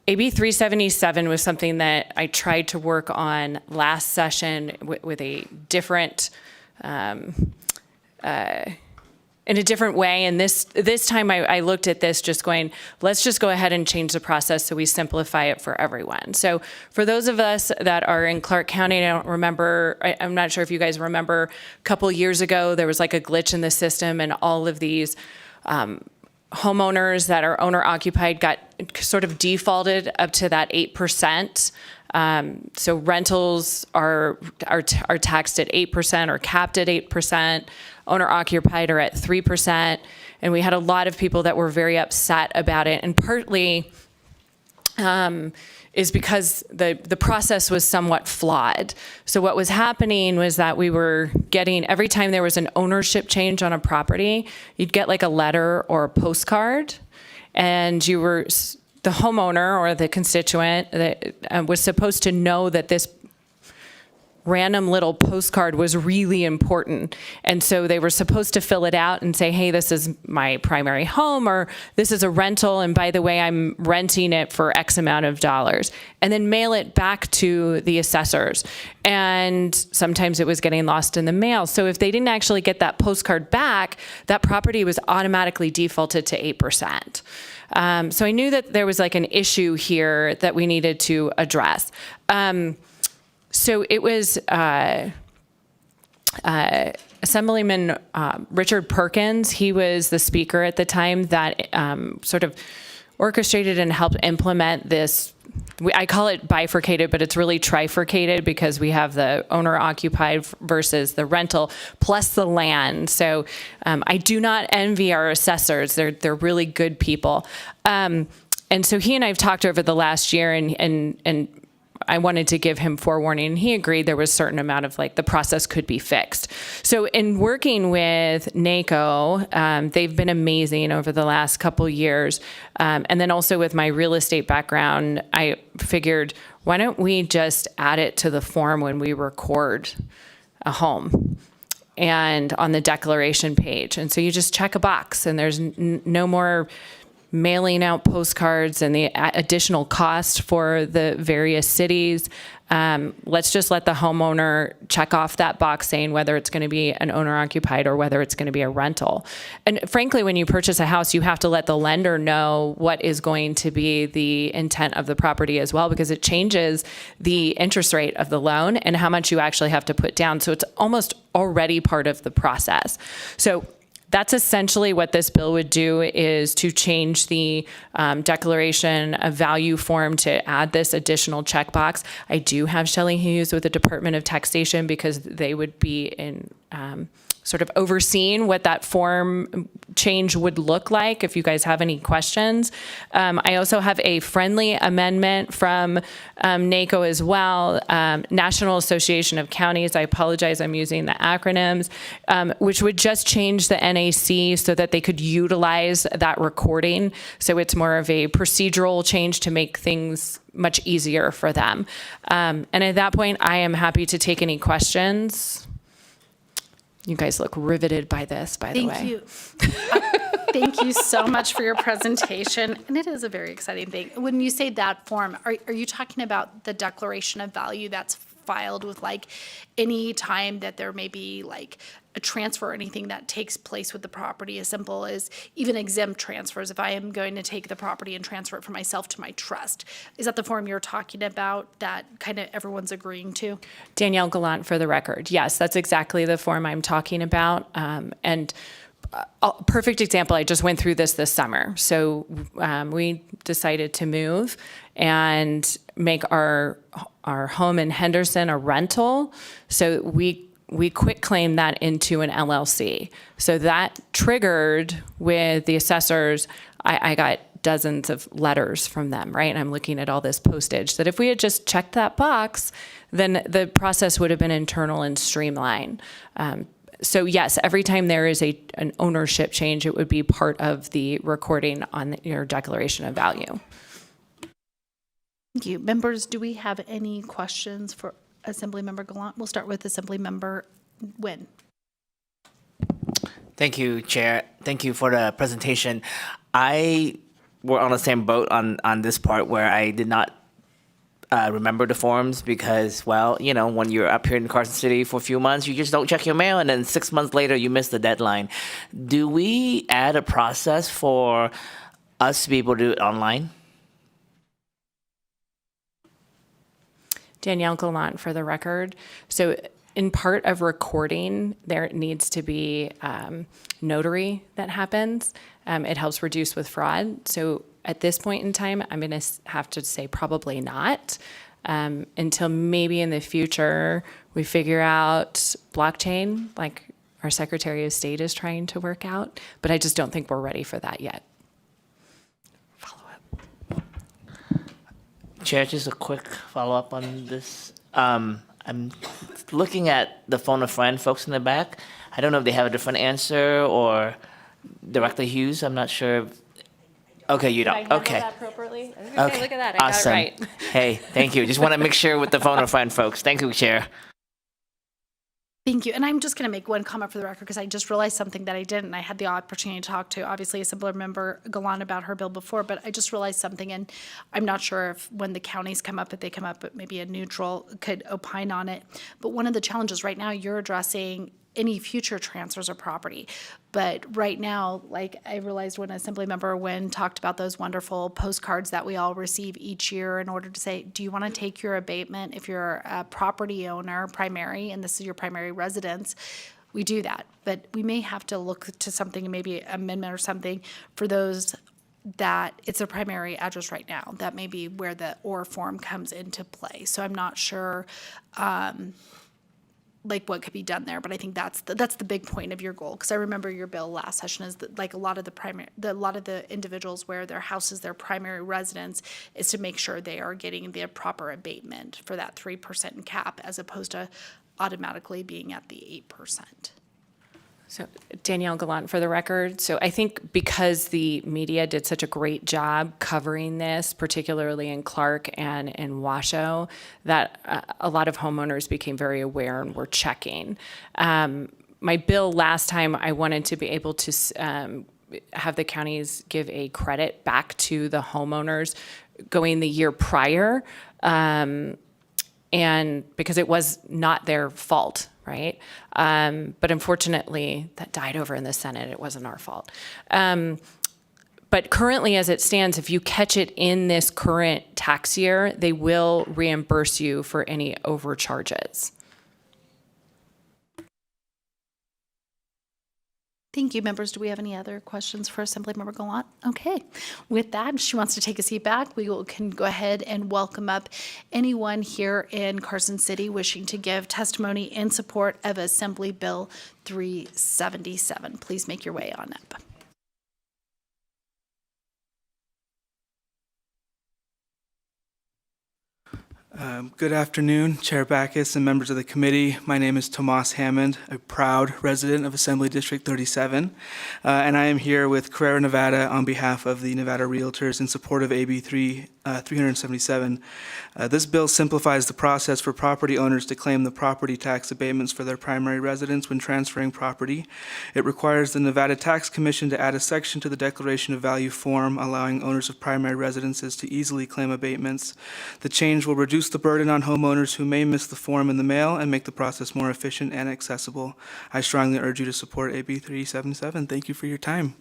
377 was something that I tried to work on last session with a different in a different way. And this time I looked at this just going, let's just go ahead and change the process so we simplify it for everyone. So for those of us that are in Clark County, I don't remember, I'm not sure if you guys remember, a couple years ago, there was like a glitch in the system and all of these homeowners that are owner occupied got sort of defaulted up to that 8%. So rentals are taxed at 8% or capped at 8%. Owner occupied are at 3%. And we had a lot of people that were very upset about it. And partly is because the process was somewhat flawed. So what was happening was that we were getting, every time there was an ownership change on a property, you'd get like a letter or a postcard, and you were, the homeowner or the constituent that was supposed to know that this random little postcard was really important. And so they were supposed to fill it out and say, hey, this is my primary home, or this is a rental, and by the way, I'm renting it for X amount of dollars, and then mail it back to the assessors. And sometimes it was getting lost in the mail. So if they didn't actually get that postcard back, that property was automatically defaulted to 8%. So I knew that there was like an issue here that we needed to address. So it was Assemblyman Richard Perkins. He was the speaker at the time that sort of orchestrated and helped implement this. I call it bifurcated, but it's really trifurcated because we have the owner occupied versus the rental plus the land. So I do not envy our assessors. They're really good people. And so he and I have talked over the last year, and I wanted to give him forewarning, and he agreed there was a certain amount of like the process could be fixed. So in working with NACO, they've been amazing over the last couple years. And then also with my real estate background, I figured, why don't we just add it to the form when we record a home and on the declaration page? And so you just check a box, and there's no more mailing out postcards and the additional cost for the various cities. Let's just let the homeowner check off that box saying whether it's going to be an owner occupied or whether it's going to be a rental. And frankly, when you purchase a house, you have to let the lender know what is going to be the intent of the property as well, because it changes the interest rate of the loan and how much you actually have to put down. So it's almost already part of the process. So that's essentially what this bill would do, is to change the declaration of value form to add this additional checkbox. I do have Shelley Hughes with the Department of Taxation because they would be in sort of overseeing what that form change would look like if you guys have any questions. I also have a friendly amendment from NACO as well, National Association of Counties. I apologize, I'm using the acronyms, which would just change the NAC so that they could utilize that recording. So it's more of a procedural change to make things much easier for them. And at that point, I am happy to take any questions. You guys look riveted by this, by the way. Thank you. Thank you so much for your presentation. And it is a very exciting thing. When you say that form, are you talking about the declaration of value that's filed with like any time that there may be like a transfer or anything that takes place with the property, as simple as even exempt transfers? If I am going to take the property and transfer it from myself to my trust, is that the form you're talking about that kind of everyone's agreeing to? Danielle Gallant, for the record. Yes, that's exactly the form I'm talking about. And a perfect example, I just went through this summer. So we decided to move and make our home in Henderson a rental. So we quit claimed that into an LLC. So that triggered with the assessors. I got dozens of letters from them, right? And I'm looking at all this postage that if we had just checked that box, then the process would have been internal and streamlined. So yes, every time there is an ownership change, it would be part of the recording on your declaration of value. Thank you. Members, do we have any questions for Assemblymember Gallant? We'll start with Assemblymember Nguyen. Thank you, Chair. Thank you for the presentation. I were on the same boat on this part where I did not remember the forms because, well, you know, when you're up here in Carson City for a few months, you just don't check your mail, and then 6 months later, you miss the deadline. Do we add a process for us to be able to do it online? Danielle Gallant, for the record. So in part of recording, there needs to be notary that happens. It helps reduce with fraud. So at this point in time, I'm going to have to say probably not, until maybe in the future we figure out blockchain, like our Secretary of State is trying to work out. But I just don't think we're ready for that yet. Chair, just a quick follow-up on this. I'm looking at the phone a friend folks in the back. I don't know if they have a different answer or directly Hughes. I'm not sure. Okay, you don't. Okay. That appropriately? Okay, look at that. I awesome. got it right. Hey, thank you. Just want to make sure with the phone a friend folks. Thank you, Chair. Thank you. And I'm just going to make one comment for the record because I just realized something that I didn't. I had the opportunity to talk to, obviously, Assemblymember Gallant about her bill before, but I just realized something, and I'm not sure if when the counties come up, if they come up, but maybe a neutral could opine on it. But one of the challenges right now, you're addressing any future transfers of property. But right now, like I realized when Assemblymember Nguyen talked about those wonderful postcards that we all receive each year in order to say, do you want to take your abatement if you're a property owner, primary, and this is your primary residence? We do that. But we may have to look to something, maybe amendment or something for those that it's a primary address right now. That may be where the OR form comes into play. So I'm not sure like what could be done there, but I think that's the big point of your goal. Because I remember your bill last session is that like a lot of the individuals where their house is their primary residence is to make sure they are getting the proper abatement for that 3% cap as opposed to automatically being at the 8%. So Danielle Gallant, for the record. So I think because the media did such a great job covering this, particularly in Clark and in Washoe, that a lot of homeowners became very aware and were checking. My bill last time, I wanted to be able to have the counties give a credit back to the homeowners going the year prior, and because it was not their fault, right? But unfortunately, that died over in the Senate. It wasn't our fault. But currently, as it stands, if you catch it in this current tax year, they will reimburse you for any overcharges. Thank you, members. Do we have any other questions for Assemblymember Gallant? Okay. With that, if she wants to take a seat back, can go ahead and welcome up anyone here in Carson City wishing to give testimony in support of Assembly Bill 377. Please make your way on up. Good afternoon, Chair Backus and members of the committee. My name is Tomas Hammond, a proud resident of Assembly District 37, and I am here with Carrera, Nevada on behalf of the Nevada Realtors in support of AB 377. This bill simplifies the process for property owners to claim the property tax abatements for their primary residence when transferring property. It requires the Nevada Tax Commission to add a section to the Declaration of Value form allowing owners of primary residences to easily claim abatements. The change will reduce the burden on homeowners who may miss the form in the mail and make the process more efficient and accessible. I strongly urge you to support AB 377. Thank you for your time.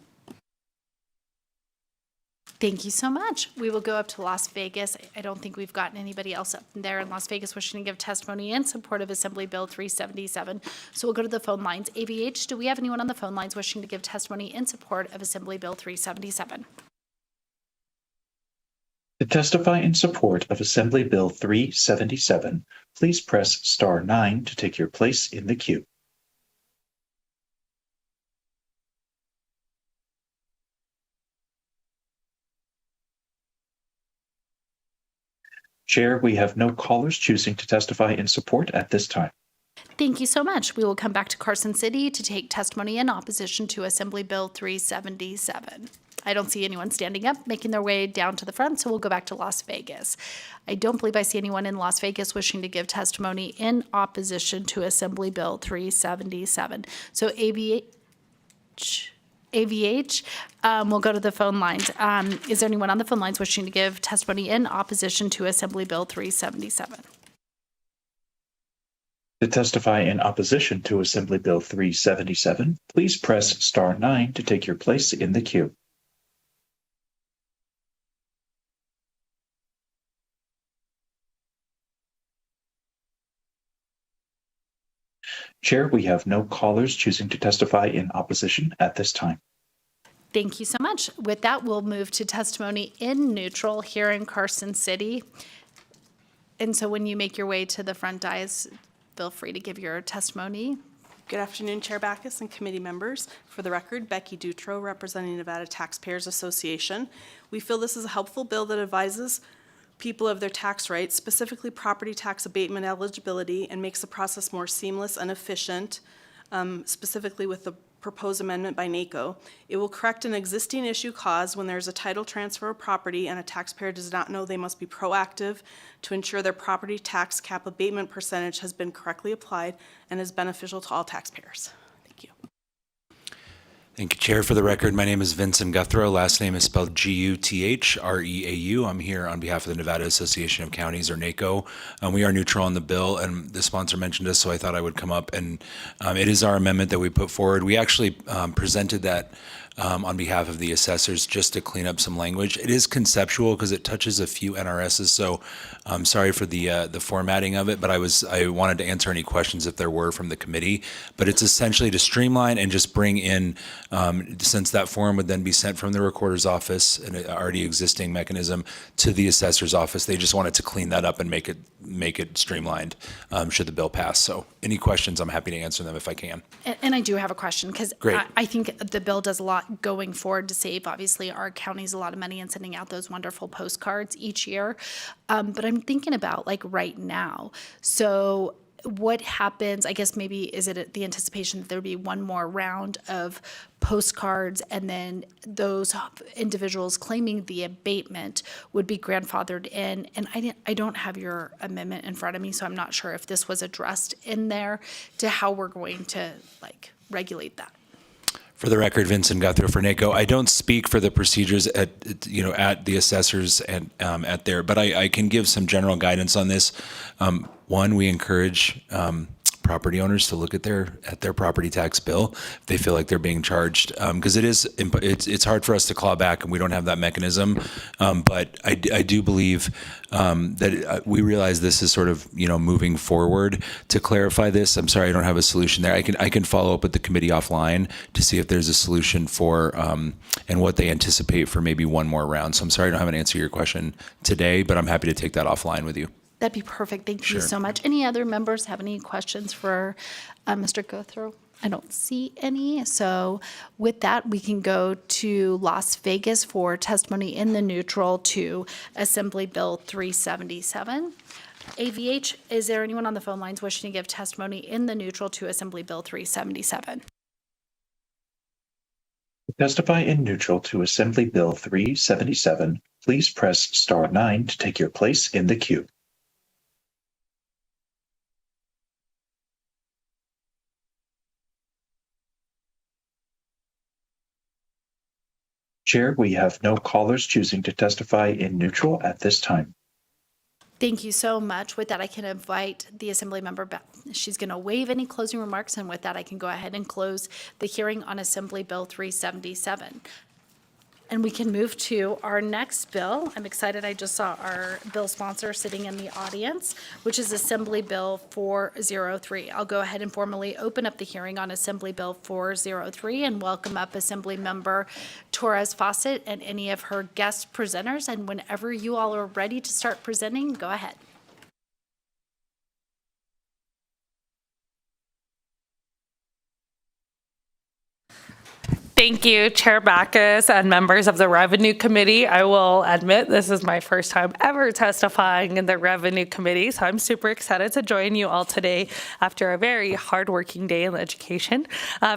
Thank you so much. We will go up to Las Vegas. I don't think we've gotten anybody else up there in Las Vegas wishing to give testimony in support of Assembly Bill 377. So we'll go to the phone lines. AVH, do we have anyone on the phone lines wishing to give testimony in support of Assembly Bill 377? To testify in support of Assembly Bill 377, please press star 9 to take your place in the queue. Chair, we have no callers choosing to testify in support at this time. Thank you so much. We will come back to Carson City to take testimony in opposition to Assembly Bill 377. I don't see anyone standing up, making their way down to the front, so we'll go back to Las Vegas. I don't believe I see anyone in Las Vegas wishing to give testimony in opposition to Assembly Bill 377. So AVH, we'll go to the phone lines. Is there anyone on the phone lines wishing to give testimony in opposition to Assembly Bill 377? To testify in opposition to Assembly Bill 377, please press star 9 to take your place in the queue. Chair, we have no callers choosing to testify in opposition at this time. Thank you so much. With that, we'll move to testimony in neutral here in Carson City. And so when you make your way to the front dais, feel free to give your testimony. Good afternoon, Chair Backus and committee members. For the record, Becky Dutro, representing Nevada Taxpayers Association. We feel this is a helpful bill that advises people of their tax rights, specifically property tax abatement eligibility, and makes the process more seamless and efficient, specifically with the proposed amendment by NACO. It will correct an existing issue caused when there's a title transfer of property and a taxpayer does not know they must be proactive to ensure their property tax cap abatement percentage has been correctly applied and is beneficial to all taxpayers. Thank you. Thank you, Chair. For the record, my name is Vincent Guthrow. Last name is spelled G-U-T-H-R-E-A-U. I'm here on behalf of the Nevada Association of Counties, or NACO. We are neutral on the bill, and the sponsor mentioned us, so I thought I would come up. And it is our amendment that we put forward. We actually presented that on behalf of the assessors just to clean up some language. It is conceptual because it touches a few NRSs, so I'm sorry for the formatting of it, but I wanted to answer any questions if there were from the committee. But it's essentially to streamline and just bring in, since that form would then be sent from the recorder's office, an already existing mechanism, to the assessor's office. They just wanted to clean that up and make it streamlined should the bill pass. So any questions, I'm happy to answer them if I can. And I do have a question, because Great. I think the bill does a lot going forward to save, obviously, our counties a lot of money in sending out those wonderful postcards each year. But I'm thinking about, like, right now. So what happens, I guess maybe, is it the anticipation that there'd be one more round of postcards and then those individuals claiming the abatement would be grandfathered in? And I don't have your amendment in front of me, so I'm not sure if this was addressed in there to how we're going to, like, regulate that. For the record, Vincent Guthrie for NACO. I don't speak for the procedures at the assessors and at there, but I can give some general guidance on this. One, we encourage property owners to look at their property tax bill if they feel like they're being charged, because it's hard for us to claw back and we don't have that mechanism. But I do believe that we realize this is sort of moving forward. To clarify this, I'm sorry I don't have a solution there. I can follow up with the committee offline to see if there's a solution for and what they anticipate for maybe one more round. So I'm sorry I don't have an answer to your question today, but I'm happy to take that offline with you. That'd be perfect. Thank you Sure. so much. Any other members have any questions for Mr. Guthrie? I don't see any. So with that, we can go to Las Vegas for testimony in the neutral to Assembly Bill 377. AVH, is there anyone on the phone lines wishing to give testimony in the neutral to Assembly Bill 377? To testify in neutral to Assembly Bill 377, please press star 9 to take your place in the queue. Chair, we have no callers choosing to testify in neutral at this time. Thank you so much. With that, I can invite the Assembly member back. She's going to waive any closing remarks, and with that, I can go ahead and close the hearing on Assembly Bill 377. And we can move to our next bill. I'm excited. I just saw our bill sponsor sitting in the audience, which is Assembly Bill 403. I'll go ahead and formally open up the hearing on Assembly Bill 403 and welcome up Assembly Member Torres Fawcett and any of her guest presenters. And whenever you all are ready to start presenting, go ahead. Thank you, Chair Backus and members of the Revenue Committee. I will admit this is my first time ever testifying in the Revenue Committee, so I'm super excited to join you all today after a very hardworking day in education.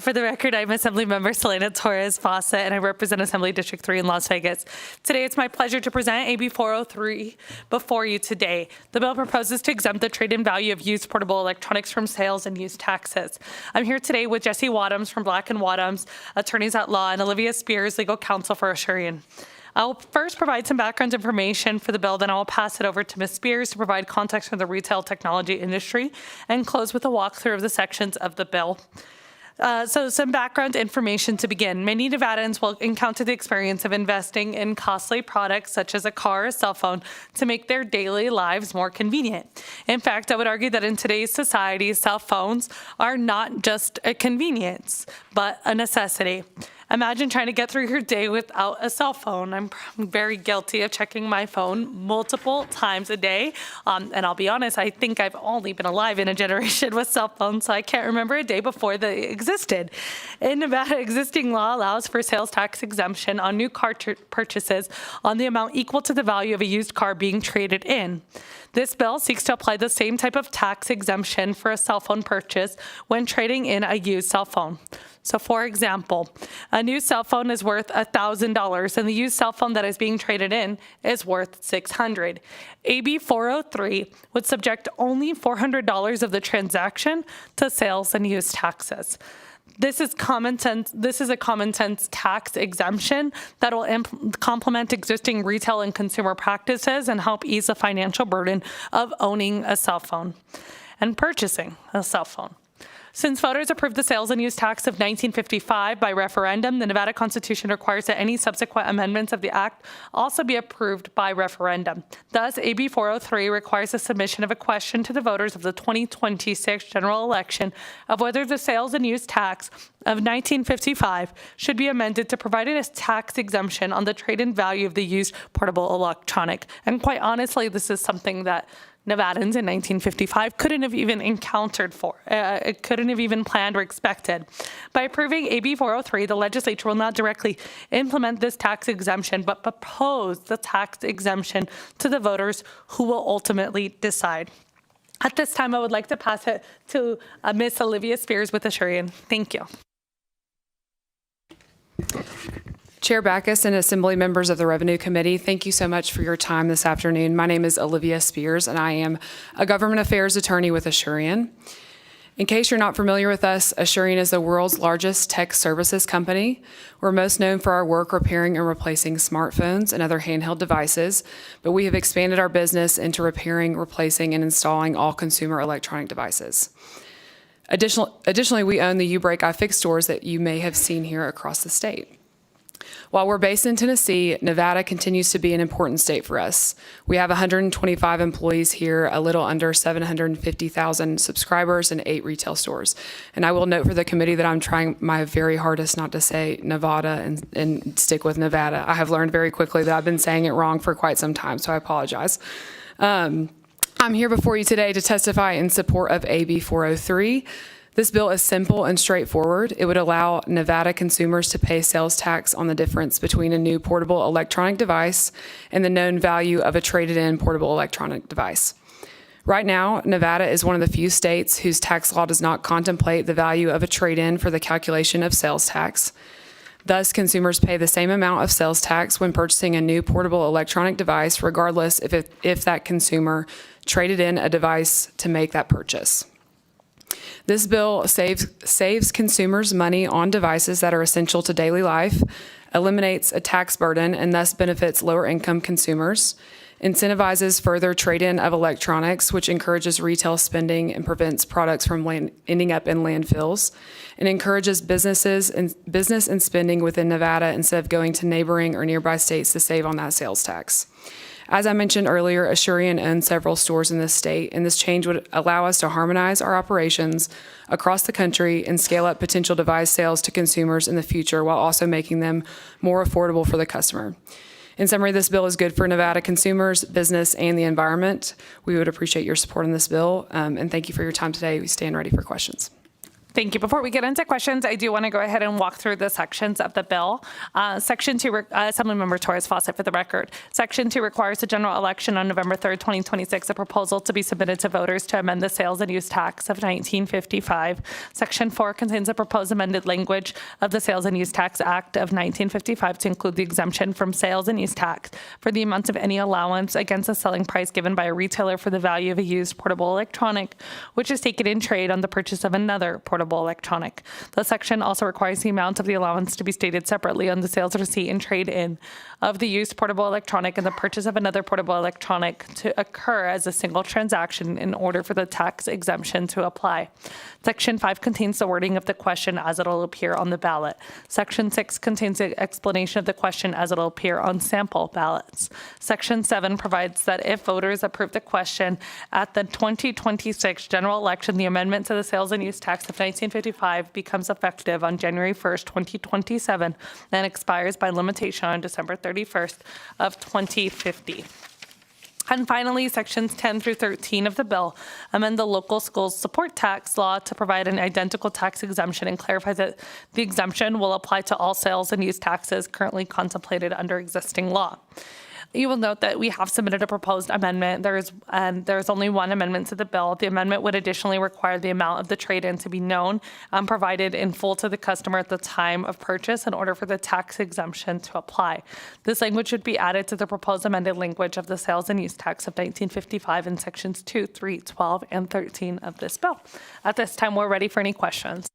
For the record, I'm Assembly Member Selena Torres Fawcett, and I represent Assembly District 3 in Las Vegas. Today, it's my pleasure to present AB 403 before you today. The bill proposes to exempt the trade-in value of used portable electronics from sales and use taxes. I'm here today with Jesse Wadhams from Black & Wadhams, attorneys at law, and Olivia Spears, legal counsel for Asurian. I'll first provide some background information for the bill, then I'll pass it over to Ms. Spears to provide context for the retail technology industry and close with a walkthrough of the sections of the bill. So some background information to begin. Many Nevadans will encounter the experience of investing in costly products such as a car or cell phone to make their daily lives more convenient. In fact, I would argue that in today's society, cell phones are not just a convenience, but a necessity. Imagine trying to get through your day without a cell phone. I'm very guilty of checking my phone multiple times a day. And I'll be honest, I think I've only been alive in a generation with cell phones, so I can't remember a day before they existed. In Nevada, existing law allows for sales tax exemption on new car purchases on the amount equal to the value of a used car being traded in. This bill seeks to apply the same type of tax exemption for a cell phone purchase when trading in a used cell phone. So for example, a new cell phone is worth $1,000 and the used cell phone that is being traded in is worth $600. AB 403 would subject only $400 of the transaction to sales and use taxes. This is common sense. This is a common sense tax exemption that will complement existing retail and consumer practices and help ease the financial burden of owning a cell phone and purchasing a cell phone. Since voters approved the sales and use tax of 1955 by referendum, the Nevada Constitution requires that any subsequent amendments of the act also be approved by referendum. Thus, AB 403 requires the submission of a question to the voters of the 2026 general election of whether the sales and use tax of 1955 should be amended to provide a tax exemption on the trade-in value of the used portable electronic. And quite honestly, this is something that Nevadans in 1955 couldn't have even encountered for, couldn't have even planned or expected. By approving AB 403, the legislature will not directly implement this tax exemption, but propose the tax exemption to the voters who will ultimately decide. At this time, I would like to pass it to Ms. Olivia Spears with Asurian. Thank you. Chair Backus and Assembly members of the Revenue Committee, thank you so much for your time this afternoon. My name is Olivia Spears, and I am a government affairs attorney with Asurian. In case you're not familiar with us, Asurion is the world's largest tech services company. We're most known for our work repairing and replacing smartphones and other handheld devices, but we have expanded our business into repairing, replacing, and installing all consumer electronic devices. Additionally, we own the U-Break iFix stores that you may have seen here across the state. While we're based in Tennessee, Nevada continues to be an important state for us. We have 125 employees here, a little under 750,000 subscribers, and 8 retail stores. And I will note for the committee that I'm trying my very hardest not to say Nevada and stick with Nevada. I have learned very quickly that I've been saying it wrong for quite some time, so I apologize. I'm here before you today to testify in support of AB 403. This bill is simple and straightforward. It would allow Nevada consumers to pay sales tax on the difference between a new portable electronic device and the known value of a traded-in portable electronic device. Right now, Nevada is one of the few states whose tax law does not contemplate the value of a trade-in for the calculation of sales tax. Thus, consumers pay the same amount of sales tax when purchasing a new portable electronic device, regardless if that consumer traded in a device to make that purchase. This bill saves consumers money on devices that are essential to daily life, eliminates a tax burden, and thus benefits lower-income consumers, incentivizes further trade-in of electronics, which encourages retail spending and prevents products from ending up in landfills, and encourages business and spending within Nevada instead of going to neighboring or nearby states to save on that sales tax. As I mentioned earlier, Asurion owns several stores in this state, and this change would allow us to harmonize our operations across the country and scale up potential device sales to consumers in the future while also making them more affordable for the customer. In summary, this bill is good for Nevada consumers, business, and the environment. We would appreciate your support on this bill, and thank you for your time today. We stand ready for questions. Thank you. Before we get into questions, I do want to go ahead and walk through the sections of the bill. Section 2, Assemblymember Torres Fawcett for the record. Section 2 requires a general election on November 3rd, 2026, a proposal to be submitted to voters to amend the sales and use tax of 1955. Section 4 contains a proposed amended language of the Sales and Use Tax Act of 1955 to include the exemption from sales and use tax for the amount of any allowance against the selling price given by a retailer for the value of a used portable electronic, which is taken in trade on the purchase of another portable electronic. The section also requires the amount of the allowance to be stated separately on the sales receipt and trade-in of the used portable electronic and the purchase of another portable electronic to occur as a single transaction in order for the tax exemption to apply. Section 5 contains the wording of the question as it will appear on the ballot. Section 6 contains the explanation of the question as it will appear on sample ballots. Section 7 provides that if voters approve the question at the 2026 general election, the amendment to the sales and use tax of 1955 becomes effective on January 1st, 2027, and expires by limitation on December 31st of 2050. And finally, sections 10 through 13 of the bill amend the local schools support tax law to provide an identical tax exemption and clarify that the exemption will apply to all sales and use taxes currently contemplated under existing law. You will note that we have submitted a proposed amendment. There's only one amendment to the bill. The amendment would additionally require the amount of the trade-in to be known and provided in full to the customer at the time of purchase in order for the tax exemption to apply. This language should be added to the proposed amended language of the sales and use tax of 1955 in sections 2, 3, 12, and 13 of this bill. At this time, we're ready for any questions.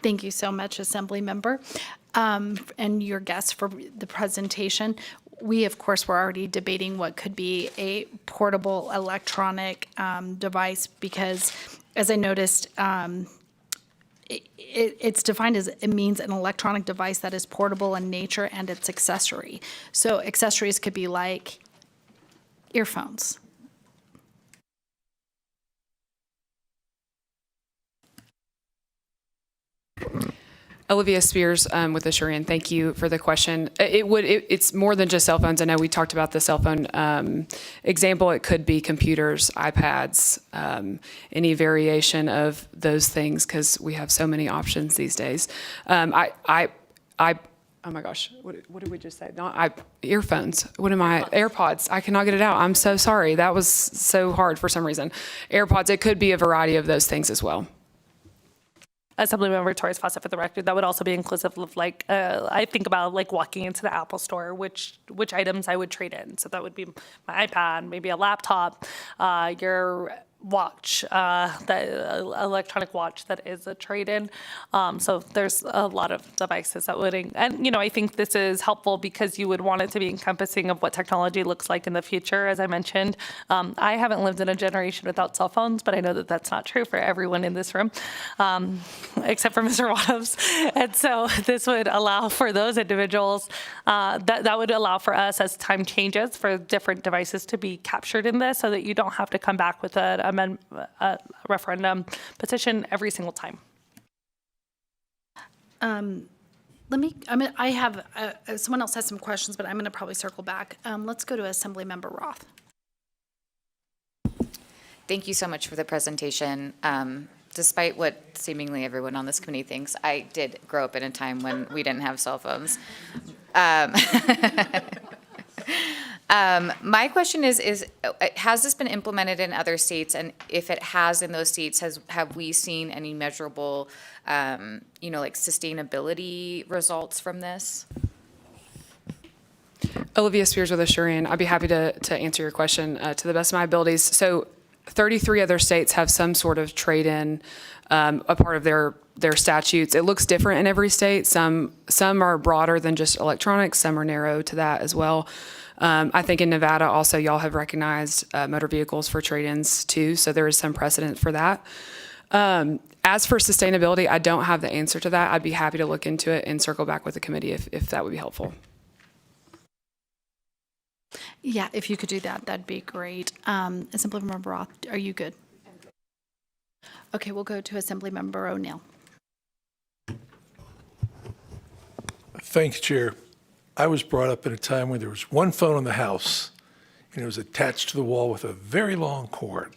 Thank you so much, Assembly Member, and your guests for the presentation. We, of course, were already debating what could be a portable electronic device because, as I noticed, it's defined as it means an electronic device that is portable in nature and its accessory. So accessories could be like earphones. Olivia Spears with Asurion. Thank you for the question. It's more than just cell phones. I know we talked about the cell phone example. It could be computers, iPads, any variation of those things because we have so many options these days. Oh my gosh, what did we just say? Earphones. What am I? AirPods. I cannot get it out. I'm so sorry. That was so hard for some reason. AirPods. It could be a variety of those things as well. Assemblymember Torres Fawcett, for the record, that would also be inclusive of like, I think about like walking into the Apple store, which items I would trade in. So that would be my iPad, maybe a laptop, your watch, the electronic watch that is a trade-in. So there's a lot of devices that would, and I think this is helpful because you would want it to be encompassing of what technology looks like in the future. As I mentioned, I haven't lived in a generation without cell phones, but I know that that's not true for everyone in this room, except for Mr. Wadhams. And so this would allow for those individuals, that would allow for us as time changes for different devices to be captured in this so that you don't have to come back with a referendum petition every single time. I have, someone else has some questions, but I'm going to probably circle back. Let's go to Assemblymember Roth. Thank you so much for the presentation. Despite what seemingly everyone on this committee thinks, I did grow up in a time when we didn't have cell phones. My question is, has this been implemented in other states? And if it has in those states, have we seen any measurable, like sustainability results from this? Olivia Spears with Assyrian. I'd be happy to answer your question to the best of my abilities. So 33 other states have some sort of trade-in, a part of their statutes. It looks different in every state. Some are broader than just electronics. Some are narrow to that as well. I think in Nevada also y'all have recognized motor vehicles for trade-ins too, so there is some precedent for that. As for sustainability, I don't have the answer to that. I'd be happy to look into it and circle back with the committee if that would be helpful. Yeah, if you could do that, that'd be great. Assemblymember Roth, are you good? Okay, we'll go to Assemblymember O'Neill. Thanks, Chair. I was brought up at a time when there was one phone in the house, and it was attached to the wall with a very long cord.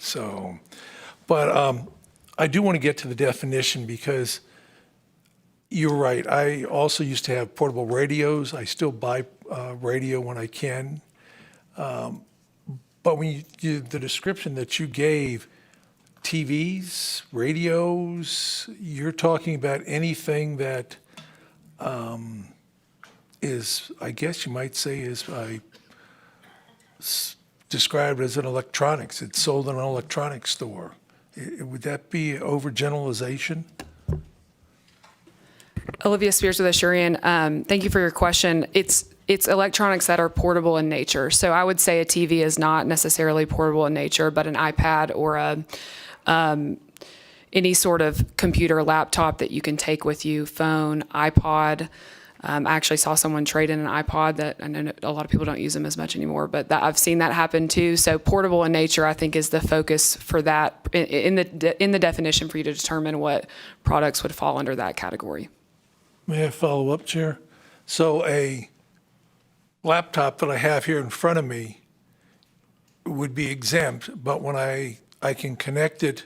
But I do want to get to the definition because you're right. I also used to have portable radios. I still buy radio when I can. But when the description that you gave, TVs, radios, you're talking about anything that is, I guess you might say, is described as an electronics. It's sold in an electronics store. Would that be overgeneralization? Olivia Spears with Assyrian. Thank you for your question. It's electronics that are portable in nature. So I would say a TV is not necessarily portable in nature, but an iPad or any sort of computer, laptop that you can take with you, phone, iPod. I actually saw someone trade in an iPod that I know a lot of people don't use them as much anymore, but I've seen that happen too. So portable in nature, I think, is the focus for that in the definition for you to determine what products would fall under that category. May I follow up, Chair? So a laptop that I have here in front of me would be exempt, but when I can connect it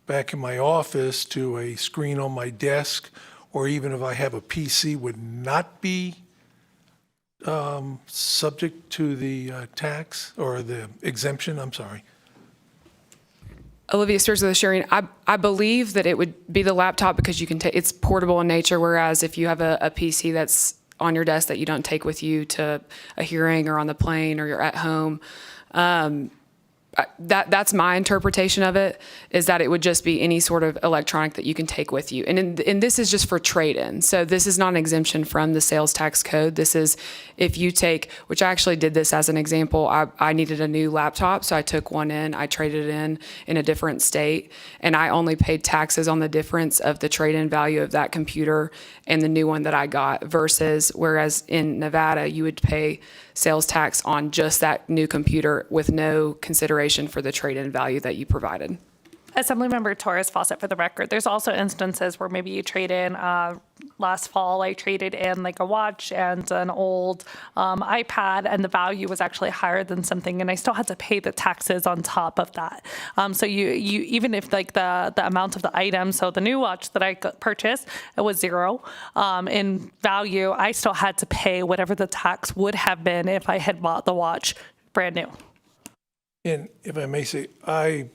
back in my office to a screen on my desk, or even if I have a PC, would not be subject to the tax or the exemption? I'm sorry. Olivia Spears with Assyrian. I believe that it would be the laptop because you can take it's portable in nature, whereas if you have a PC that's on your desk that you don't take with you to a hearing or on the plane or you're at home, that's my interpretation of it, is that it would just be any sort of electronic that you can take with you. And this is just for trade-in. So this is not an exemption from the sales tax code. This is if you take, which I actually did this as an example, I needed a new laptop, so I took one in, I traded it in a different state, and I only paid taxes on the difference of the trade-in value of that computer and the new one that I got, versus whereas in Nevada, you would pay sales tax on just that new computer with no consideration for the trade-in value that you provided. Assemblymember Torres Fawcett, for the record, there's also instances where maybe you trade in, last fall I traded in like a watch and an old iPad, and the value was actually higher than something, and I still had to pay the taxes on top of that. So you even if like the amount of the item, so the new watch that I purchased, it was zero in value, I still had to pay whatever the tax would have been if I had bought the watch brand new. And if I may say, I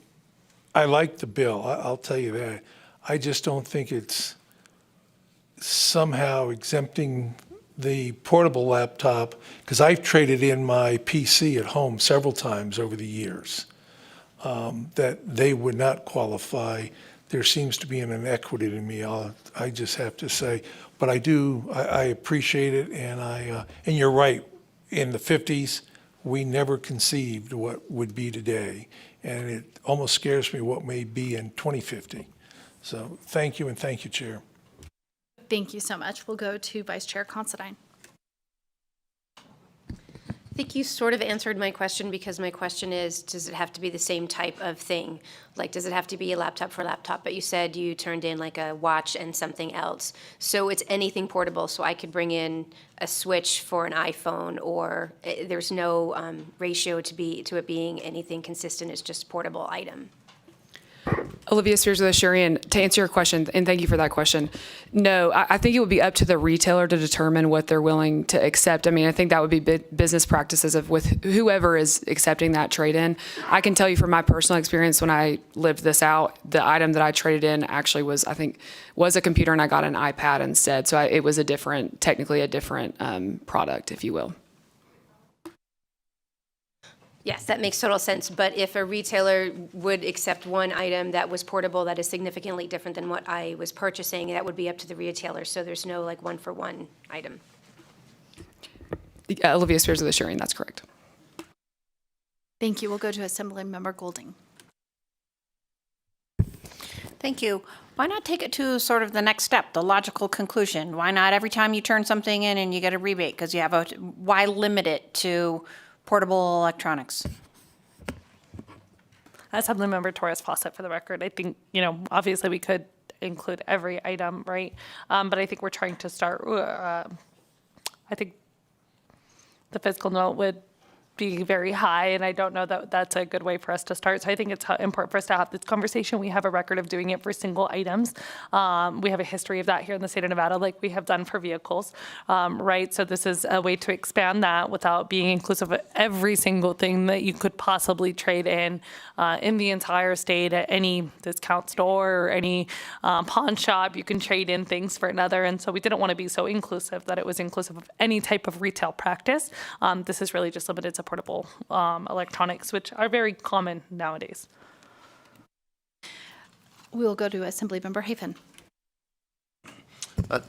like the bill, I'll tell you that. I just don't think it's somehow exempting the portable laptop, because I've traded in my PC at home several times over the years, that they would not qualify. There seems to be an inequity to me, I just have to say. But I appreciate it, and you're right. In the 50s, we never conceived what would be today, and it almost scares me what may be in 2050. So thank you, and thank you, Chair. Thank you so much. We'll go to Vice Chair Considine. I think you sort of answered my question, because my question is, does it have to be the same type of thing? Like, does it have to be a laptop for laptop? But you said you turned in like a watch and something else. So it's anything portable. So I could bring in a switch for an iPhone, or there's no ratio to it being anything consistent. It's just a portable item. Olivia Spears with Asurion, to answer your question, and thank you for that question. No, I think it would be up to the retailer to determine what they're willing to accept. I mean, I think that would be business practices with whoever is accepting that trade-in. I can tell you from my personal experience, when I lived this out, the item that I traded in actually was a computer, and I got an iPad instead. So it was technically a different product, if you will. Yes, that makes total sense. But if a retailer would accept one item that was portable that is significantly different than what I was purchasing, that would be up to the retailer. So there's no like one-for-one item. Olivia Spears with Asurion, that's correct. Thank you. We'll go to Assemblymember Golding. Thank you. Why not take it to sort of the next step, the logical conclusion? Why not every time you turn something in and you get a rebate? Because you have why limit it to portable electronics? Assemblymember Torres Fawcett, for the record. I think, obviously we could include every item, right? But I think we're trying to start, I think the fiscal note would be very high, and I don't know that that's a good way for us to start. So I think it's important for us to have this conversation. We have a record of doing it for single items. We have a history of that here in the state of Nevada, like we have done for vehicles, right? So this is a way to expand that without being inclusive of every single thing that you could possibly trade in the entire state at any discount store or any pawn shop. You can trade in things for another, and so we didn't want to be so inclusive that it was inclusive of any type of retail practice. This is really just limited to portable electronics, which are very common nowadays. We will go to Assemblymember Hafen.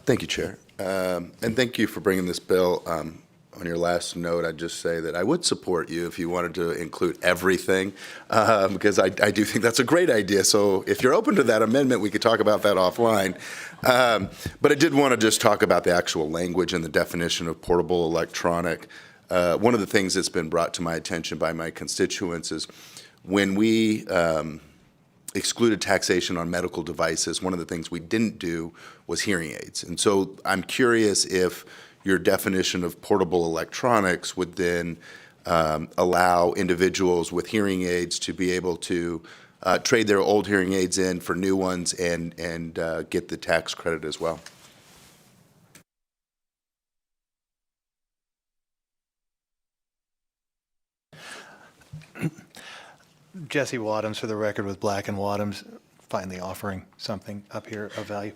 Thank you, Chair. And thank you for bringing this bill. On your last note, I'd just say that I would support you if you wanted to include everything, because I do think that's a great idea. So if you're open to that amendment, we could talk about that offline. But I did want to just talk about the actual language and the definition of portable electronic. One of the things that's been brought to my attention by my constituents is when we excluded taxation on medical devices, one of the things we didn't do was hearing aids. And so I'm curious if your definition of portable electronics would then allow individuals with hearing aids to be able to trade their old hearing aids in for new ones and get the tax credit as well. Jesse Wadhams, for the record, with Black & Wadhams, finally offering something up here of value.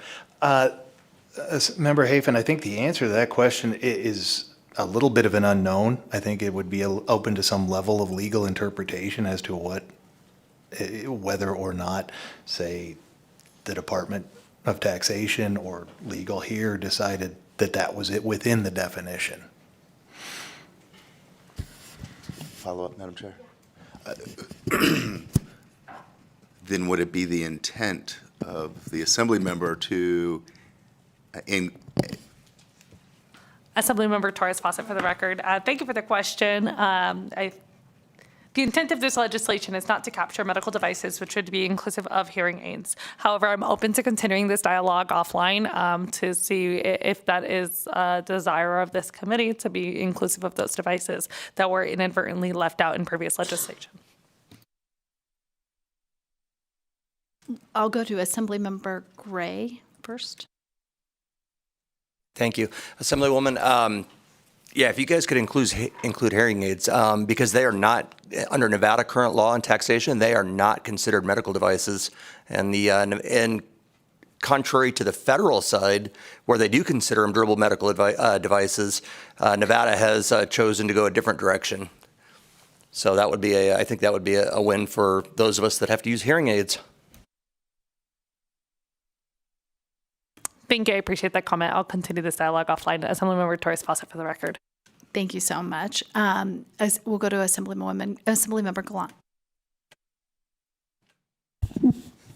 Member Hafen, I think the answer to that question is a little bit of an unknown. I think it would be open to some level of legal interpretation as to whether or not, say, the Department of Taxation or legal here decided that that was it within the definition. Follow up, Madam Chair. Then would it be the intent of the Assembly member to Assemblymember Torres Fawcett, for the record. Thank you for the question. The intent of this legislation is not to capture medical devices, which would be inclusive of hearing aids. However, I'm open to continuing this dialogue offline to see if that is a desire of this committee to be inclusive of those devices that were inadvertently left out in previous legislation. I'll go to Assemblymember Gray first. Thank you. Assemblywoman, yeah, if you guys could include hearing aids, because they are not, under Nevada current law and taxation, they are not considered medical devices. And the contrary to the federal side, where they do consider them durable medical devices, Nevada has chosen to go a different direction. So that would be I think that would be a win for those of us that have to use hearing aids. Thank you. I appreciate that comment. I'll continue this dialogue offline. Assemblymember Torres Fawcett for the record. Thank you so much. We'll go to Assemblymember Gallant.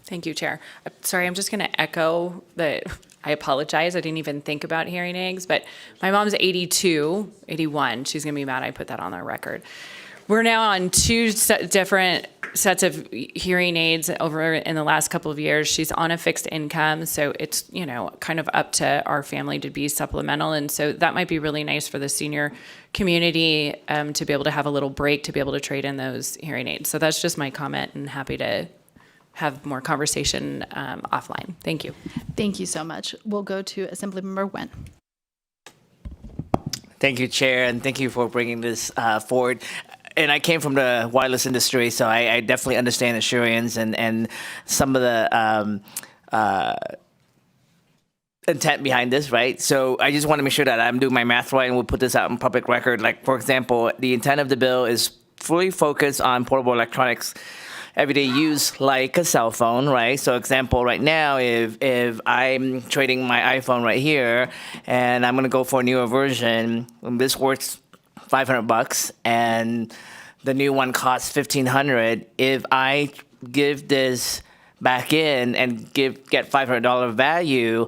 Thank you, Chair. Sorry, I'm just going to echo that. I apologize. I didn't even think about hearing aids, but my mom's 82, 81. She's going to be mad I put that on our record. We're now on two different sets of hearing aids over in the last couple of years. She's on a fixed income, so it's, you know, kind of up to our family to be supplemental. And so that might be really nice for the senior community to be able to have a little break, to be able to trade in those hearing aids. So that's just my comment, and happy to have more conversation offline. Thank you. Thank you so much. We'll go to Assemblymember Nguyen. Thank you, Chair, and thank you for bringing this forward. And I came from the wireless industry, so I definitely understand Asurians and some of the intent behind this, right? So I just want to make sure that I'm doing my math right, and we'll put this out in public record. Like, for example, the intent of the bill is fully focused on portable electronics everyday use, like a cell phone, right? So example, right now, if I'm trading my iPhone right here, and I'm gonna go for a newer version, this works $500, and the new one costs $1,500. If I give this back in and get $500 value,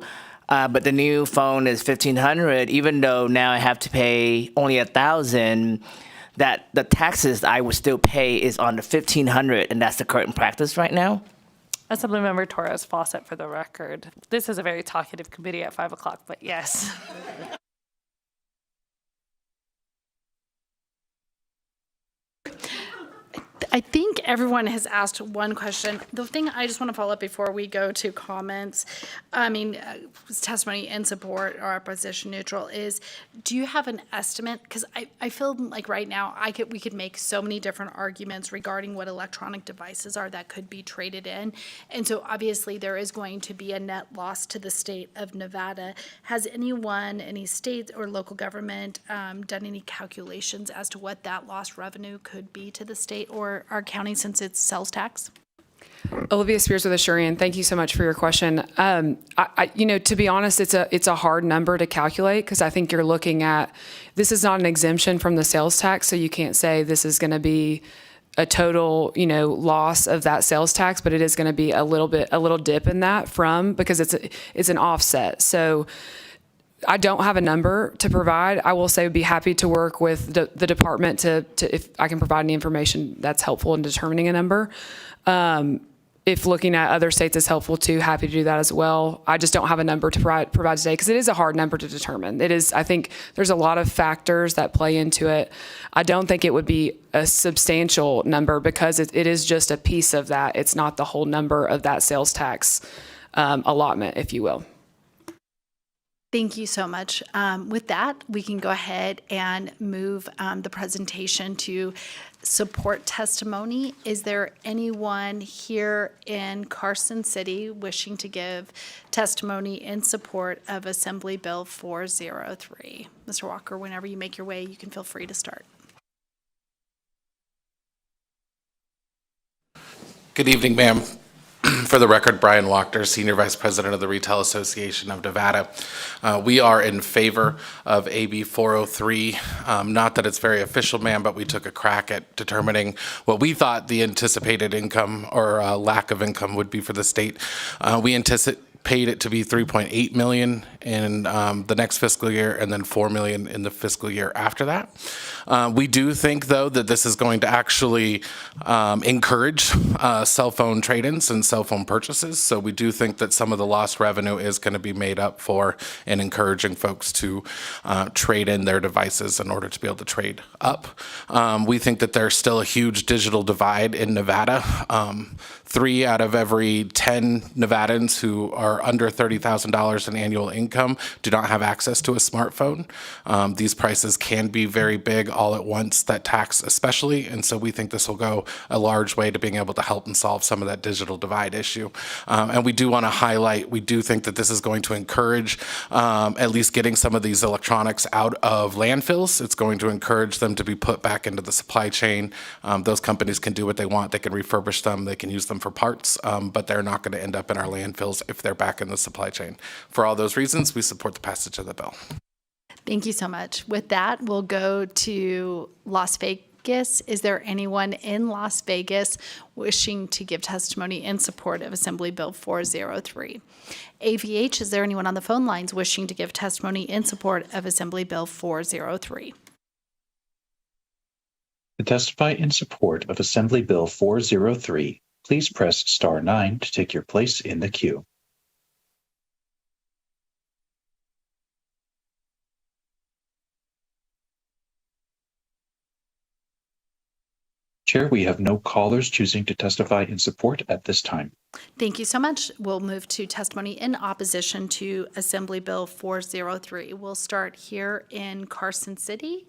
but the new phone is $1,500, even though now I have to pay only $1,000, that the taxes I would still pay is on the $1,500, and that's the current practice right now. Assemblymember Torres Fawcett for the record. This is a very talkative committee at 5 o'clock, but yes. I think everyone has asked one question. The thing I just want to follow up before we go to comments, testimony in support or opposition neutral, is do you have an estimate? Because I feel like right now we could make so many different arguments regarding what electronic devices are that could be traded in. And so obviously there is going to be a net loss to the state of Nevada. Has anyone, any state or local government done any calculations as to what that lost revenue could be to the state or our county since it's sales tax? Olivia Spears with Asurian. Thank you so much for your question. To be honest, it's a hard number to calculate because I think you're looking at, this is not an exemption from the sales tax, so you can't say this is going to be a total, loss of that sales tax, but it is going to be a little dip in that because it's an offset. So I don't have a number to provide. I will say I'd be happy to work with the department to if I can provide any information that's helpful in determining a number. If looking at other states is helpful too, happy to do that as well. I just don't have a number to provide today because it is a hard number to determine. I think there's a lot of factors that play into it. I don't think it would be a substantial number because it is just a piece of that. It's not the whole number of that sales tax allotment, if you will. Thank you so much. With that, we can go ahead and move the presentation to support testimony. Is there anyone here in Carson City wishing to give testimony in support of Assembly Bill 403? Mr. Walker, whenever you make your way, you can feel free to start. Good evening, ma'am. For the record, Brian Wachter, Senior Vice President of the Retail Association of Nevada. We are in favor of AB 403. Not that it's very official, ma'am, but we took a crack at determining what we thought the anticipated income or lack of income would be for the state. We anticipated it to be $3.8 million in the next fiscal year and then $4 million in the fiscal year after that. We do think, though, that this is going to actually encourage cell phone trade-ins and cell phone purchases. So we do think that some of the lost revenue is going to be made up for in encouraging folks to trade in their devices in order to be able to trade up. We think that there's still a huge digital divide in Nevada. 3 out of every 10 Nevadans who are are under $30,000 in annual income do not have access to a smartphone. These prices can be very big all at once, that tax especially, and so we think this will go a large way to being able to help and solve some of that digital divide issue. And we do want to highlight, we do think that this is going to encourage at least getting some of these electronics out of landfills. It's going to encourage them to be put back into the supply chain. Those companies can do what they want. They can refurbish them, they can use them for parts, but they're not going to end up in our landfills if they're back in the supply chain. For all those reasons, we support the passage of the bill. Thank you so much. With that, we'll go to Las Vegas. Is there anyone in Las Vegas wishing to give testimony in support of Assembly Bill 403? AVH, is there anyone on the phone lines wishing to give testimony in support of Assembly Bill 403? To testify in support of Assembly Bill 403, please press star 9 to take your place in the queue. Chair, we have no callers choosing to testify in support at this time. Thank you so much. We'll move to testimony in opposition to Assembly Bill 403. We'll start here in Carson City.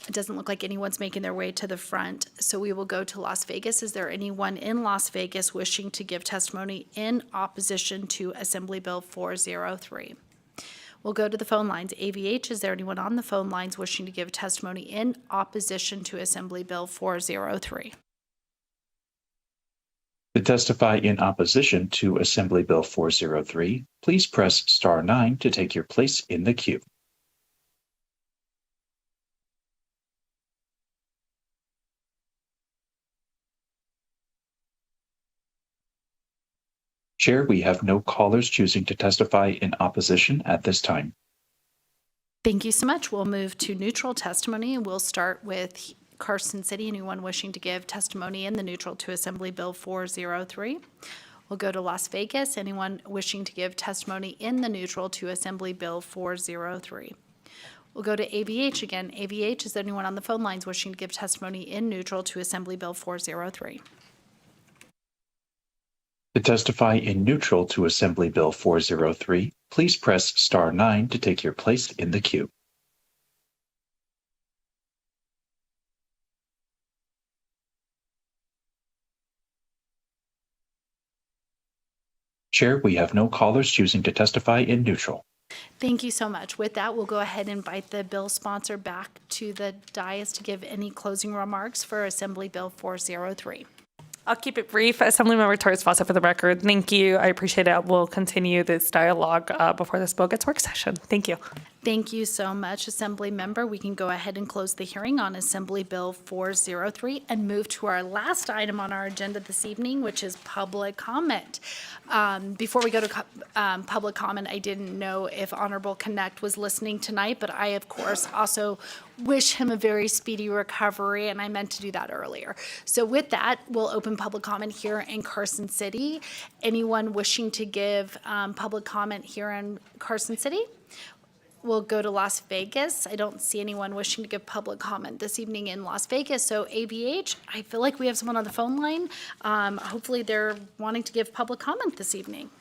It doesn't look like anyone's making their way to the front, so we will go to Las Vegas. Is there anyone in Las Vegas wishing to give testimony in opposition to Assembly Bill 403? We'll go to the phone lines. AVH, is there anyone on the phone lines wishing to give testimony in opposition to Assembly Bill 403? To testify in opposition to Assembly Bill 403, please press star 9 to take your place in the queue. Chair, we have no callers choosing to testify in opposition at this time. Thank you so much. We'll move to neutral testimony. We'll start with Carson City. Anyone wishing to give testimony in the neutral to Assembly Bill 403? We'll go to Las Vegas. Anyone wishing to give testimony in the neutral to Assembly Bill 403? We'll go to AVH again. AVH, is there anyone on the phone lines wishing to give testimony in neutral to Assembly Bill 403? To testify in neutral to Assembly Bill 403, please press star 9 to take your place in the queue. Chair, we have no callers choosing to testify in neutral. Thank you so much. With that, we'll go ahead and invite the bill sponsor back to the dais to give any closing remarks for Assembly Bill 403. I'll keep it brief. Assemblymember Torres Fawcett for the record. Thank you. I appreciate it. We'll continue this dialogue before this bill gets work session. Thank you. Thank you so much, Assembly Member. We can go ahead and close the hearing on Assembly Bill 403 and move to our last item on our agenda this evening, which is public comment. Before we go to public comment, I didn't know if Honorable Connect was listening tonight, but I, of course, also wish him a very speedy recovery, and I meant to do that earlier. So with that, we'll open public comment here in Carson City. Anyone wishing to give public comment here in Carson City? We'll go to Las Vegas. I don't see anyone wishing to give public comment this evening in Las Vegas. So AVH, I feel like we have someone on the phone line. Hopefully they're wanting to give public comment this evening.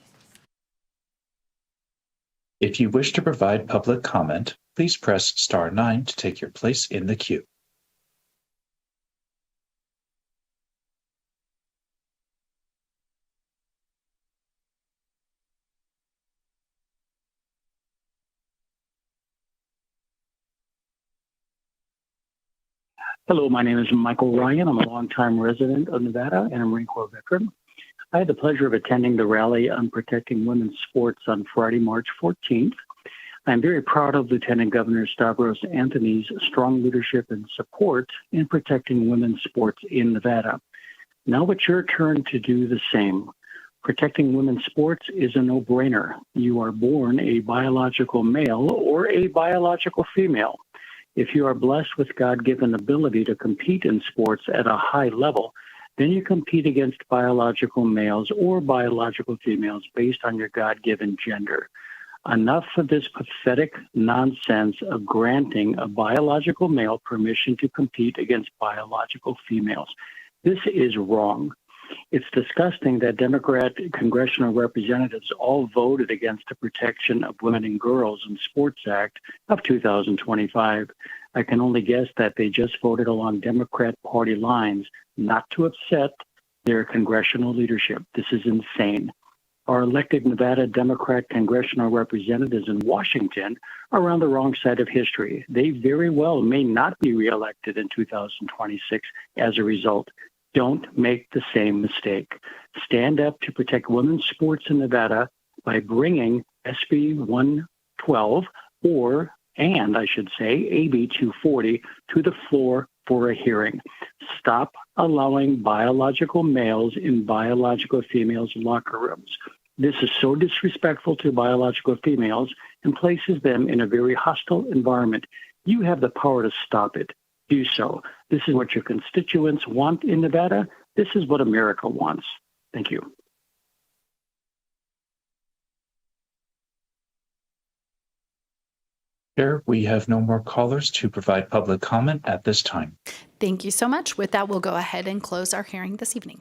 If you wish to provide public comment, please press star 9 to take your place in the queue. Hello, my name is Michael Ryan. I'm a longtime resident of Nevada and a Marine Corps veteran. I had the pleasure of attending the rally on protecting women's sports on Friday, March 14th. I'm very proud of Lieutenant Governor Stavros Anthony's strong leadership and support in protecting women's sports in Nevada. Now it's your turn to do the same. Protecting women's sports is a no-brainer. You are born a biological male or a biological female. If you are blessed with God-given ability to compete in sports at a high level, then you compete against biological males or biological females based on your God-given gender. Enough of this pathetic nonsense of granting a biological male permission to compete against biological females. This is wrong. It's disgusting that Democrat congressional representatives all voted against the Protection of Women and Girls in Sports Act of 2025. I can only guess that they just voted along Democrat Party lines, not to upset their congressional leadership. This is insane. Our elected Nevada Democrat congressional representatives in Washington are on the wrong side of history. They very well may not be reelected in 2026 as a result. Don't make the same mistake. Stand up to protect women's sports in Nevada by bringing SB 112 and I should say AB 240 to the floor for a hearing. Stop allowing biological males in biological females' locker rooms. This is so disrespectful to biological females and places them in a very hostile environment. You have the power to stop it. Do so. This is what your constituents want in Nevada. This is what America wants. Thank you. Chair, we have no more callers to provide public comment at this time. Thank you so much. With that, we'll go ahead and close our hearing this evening.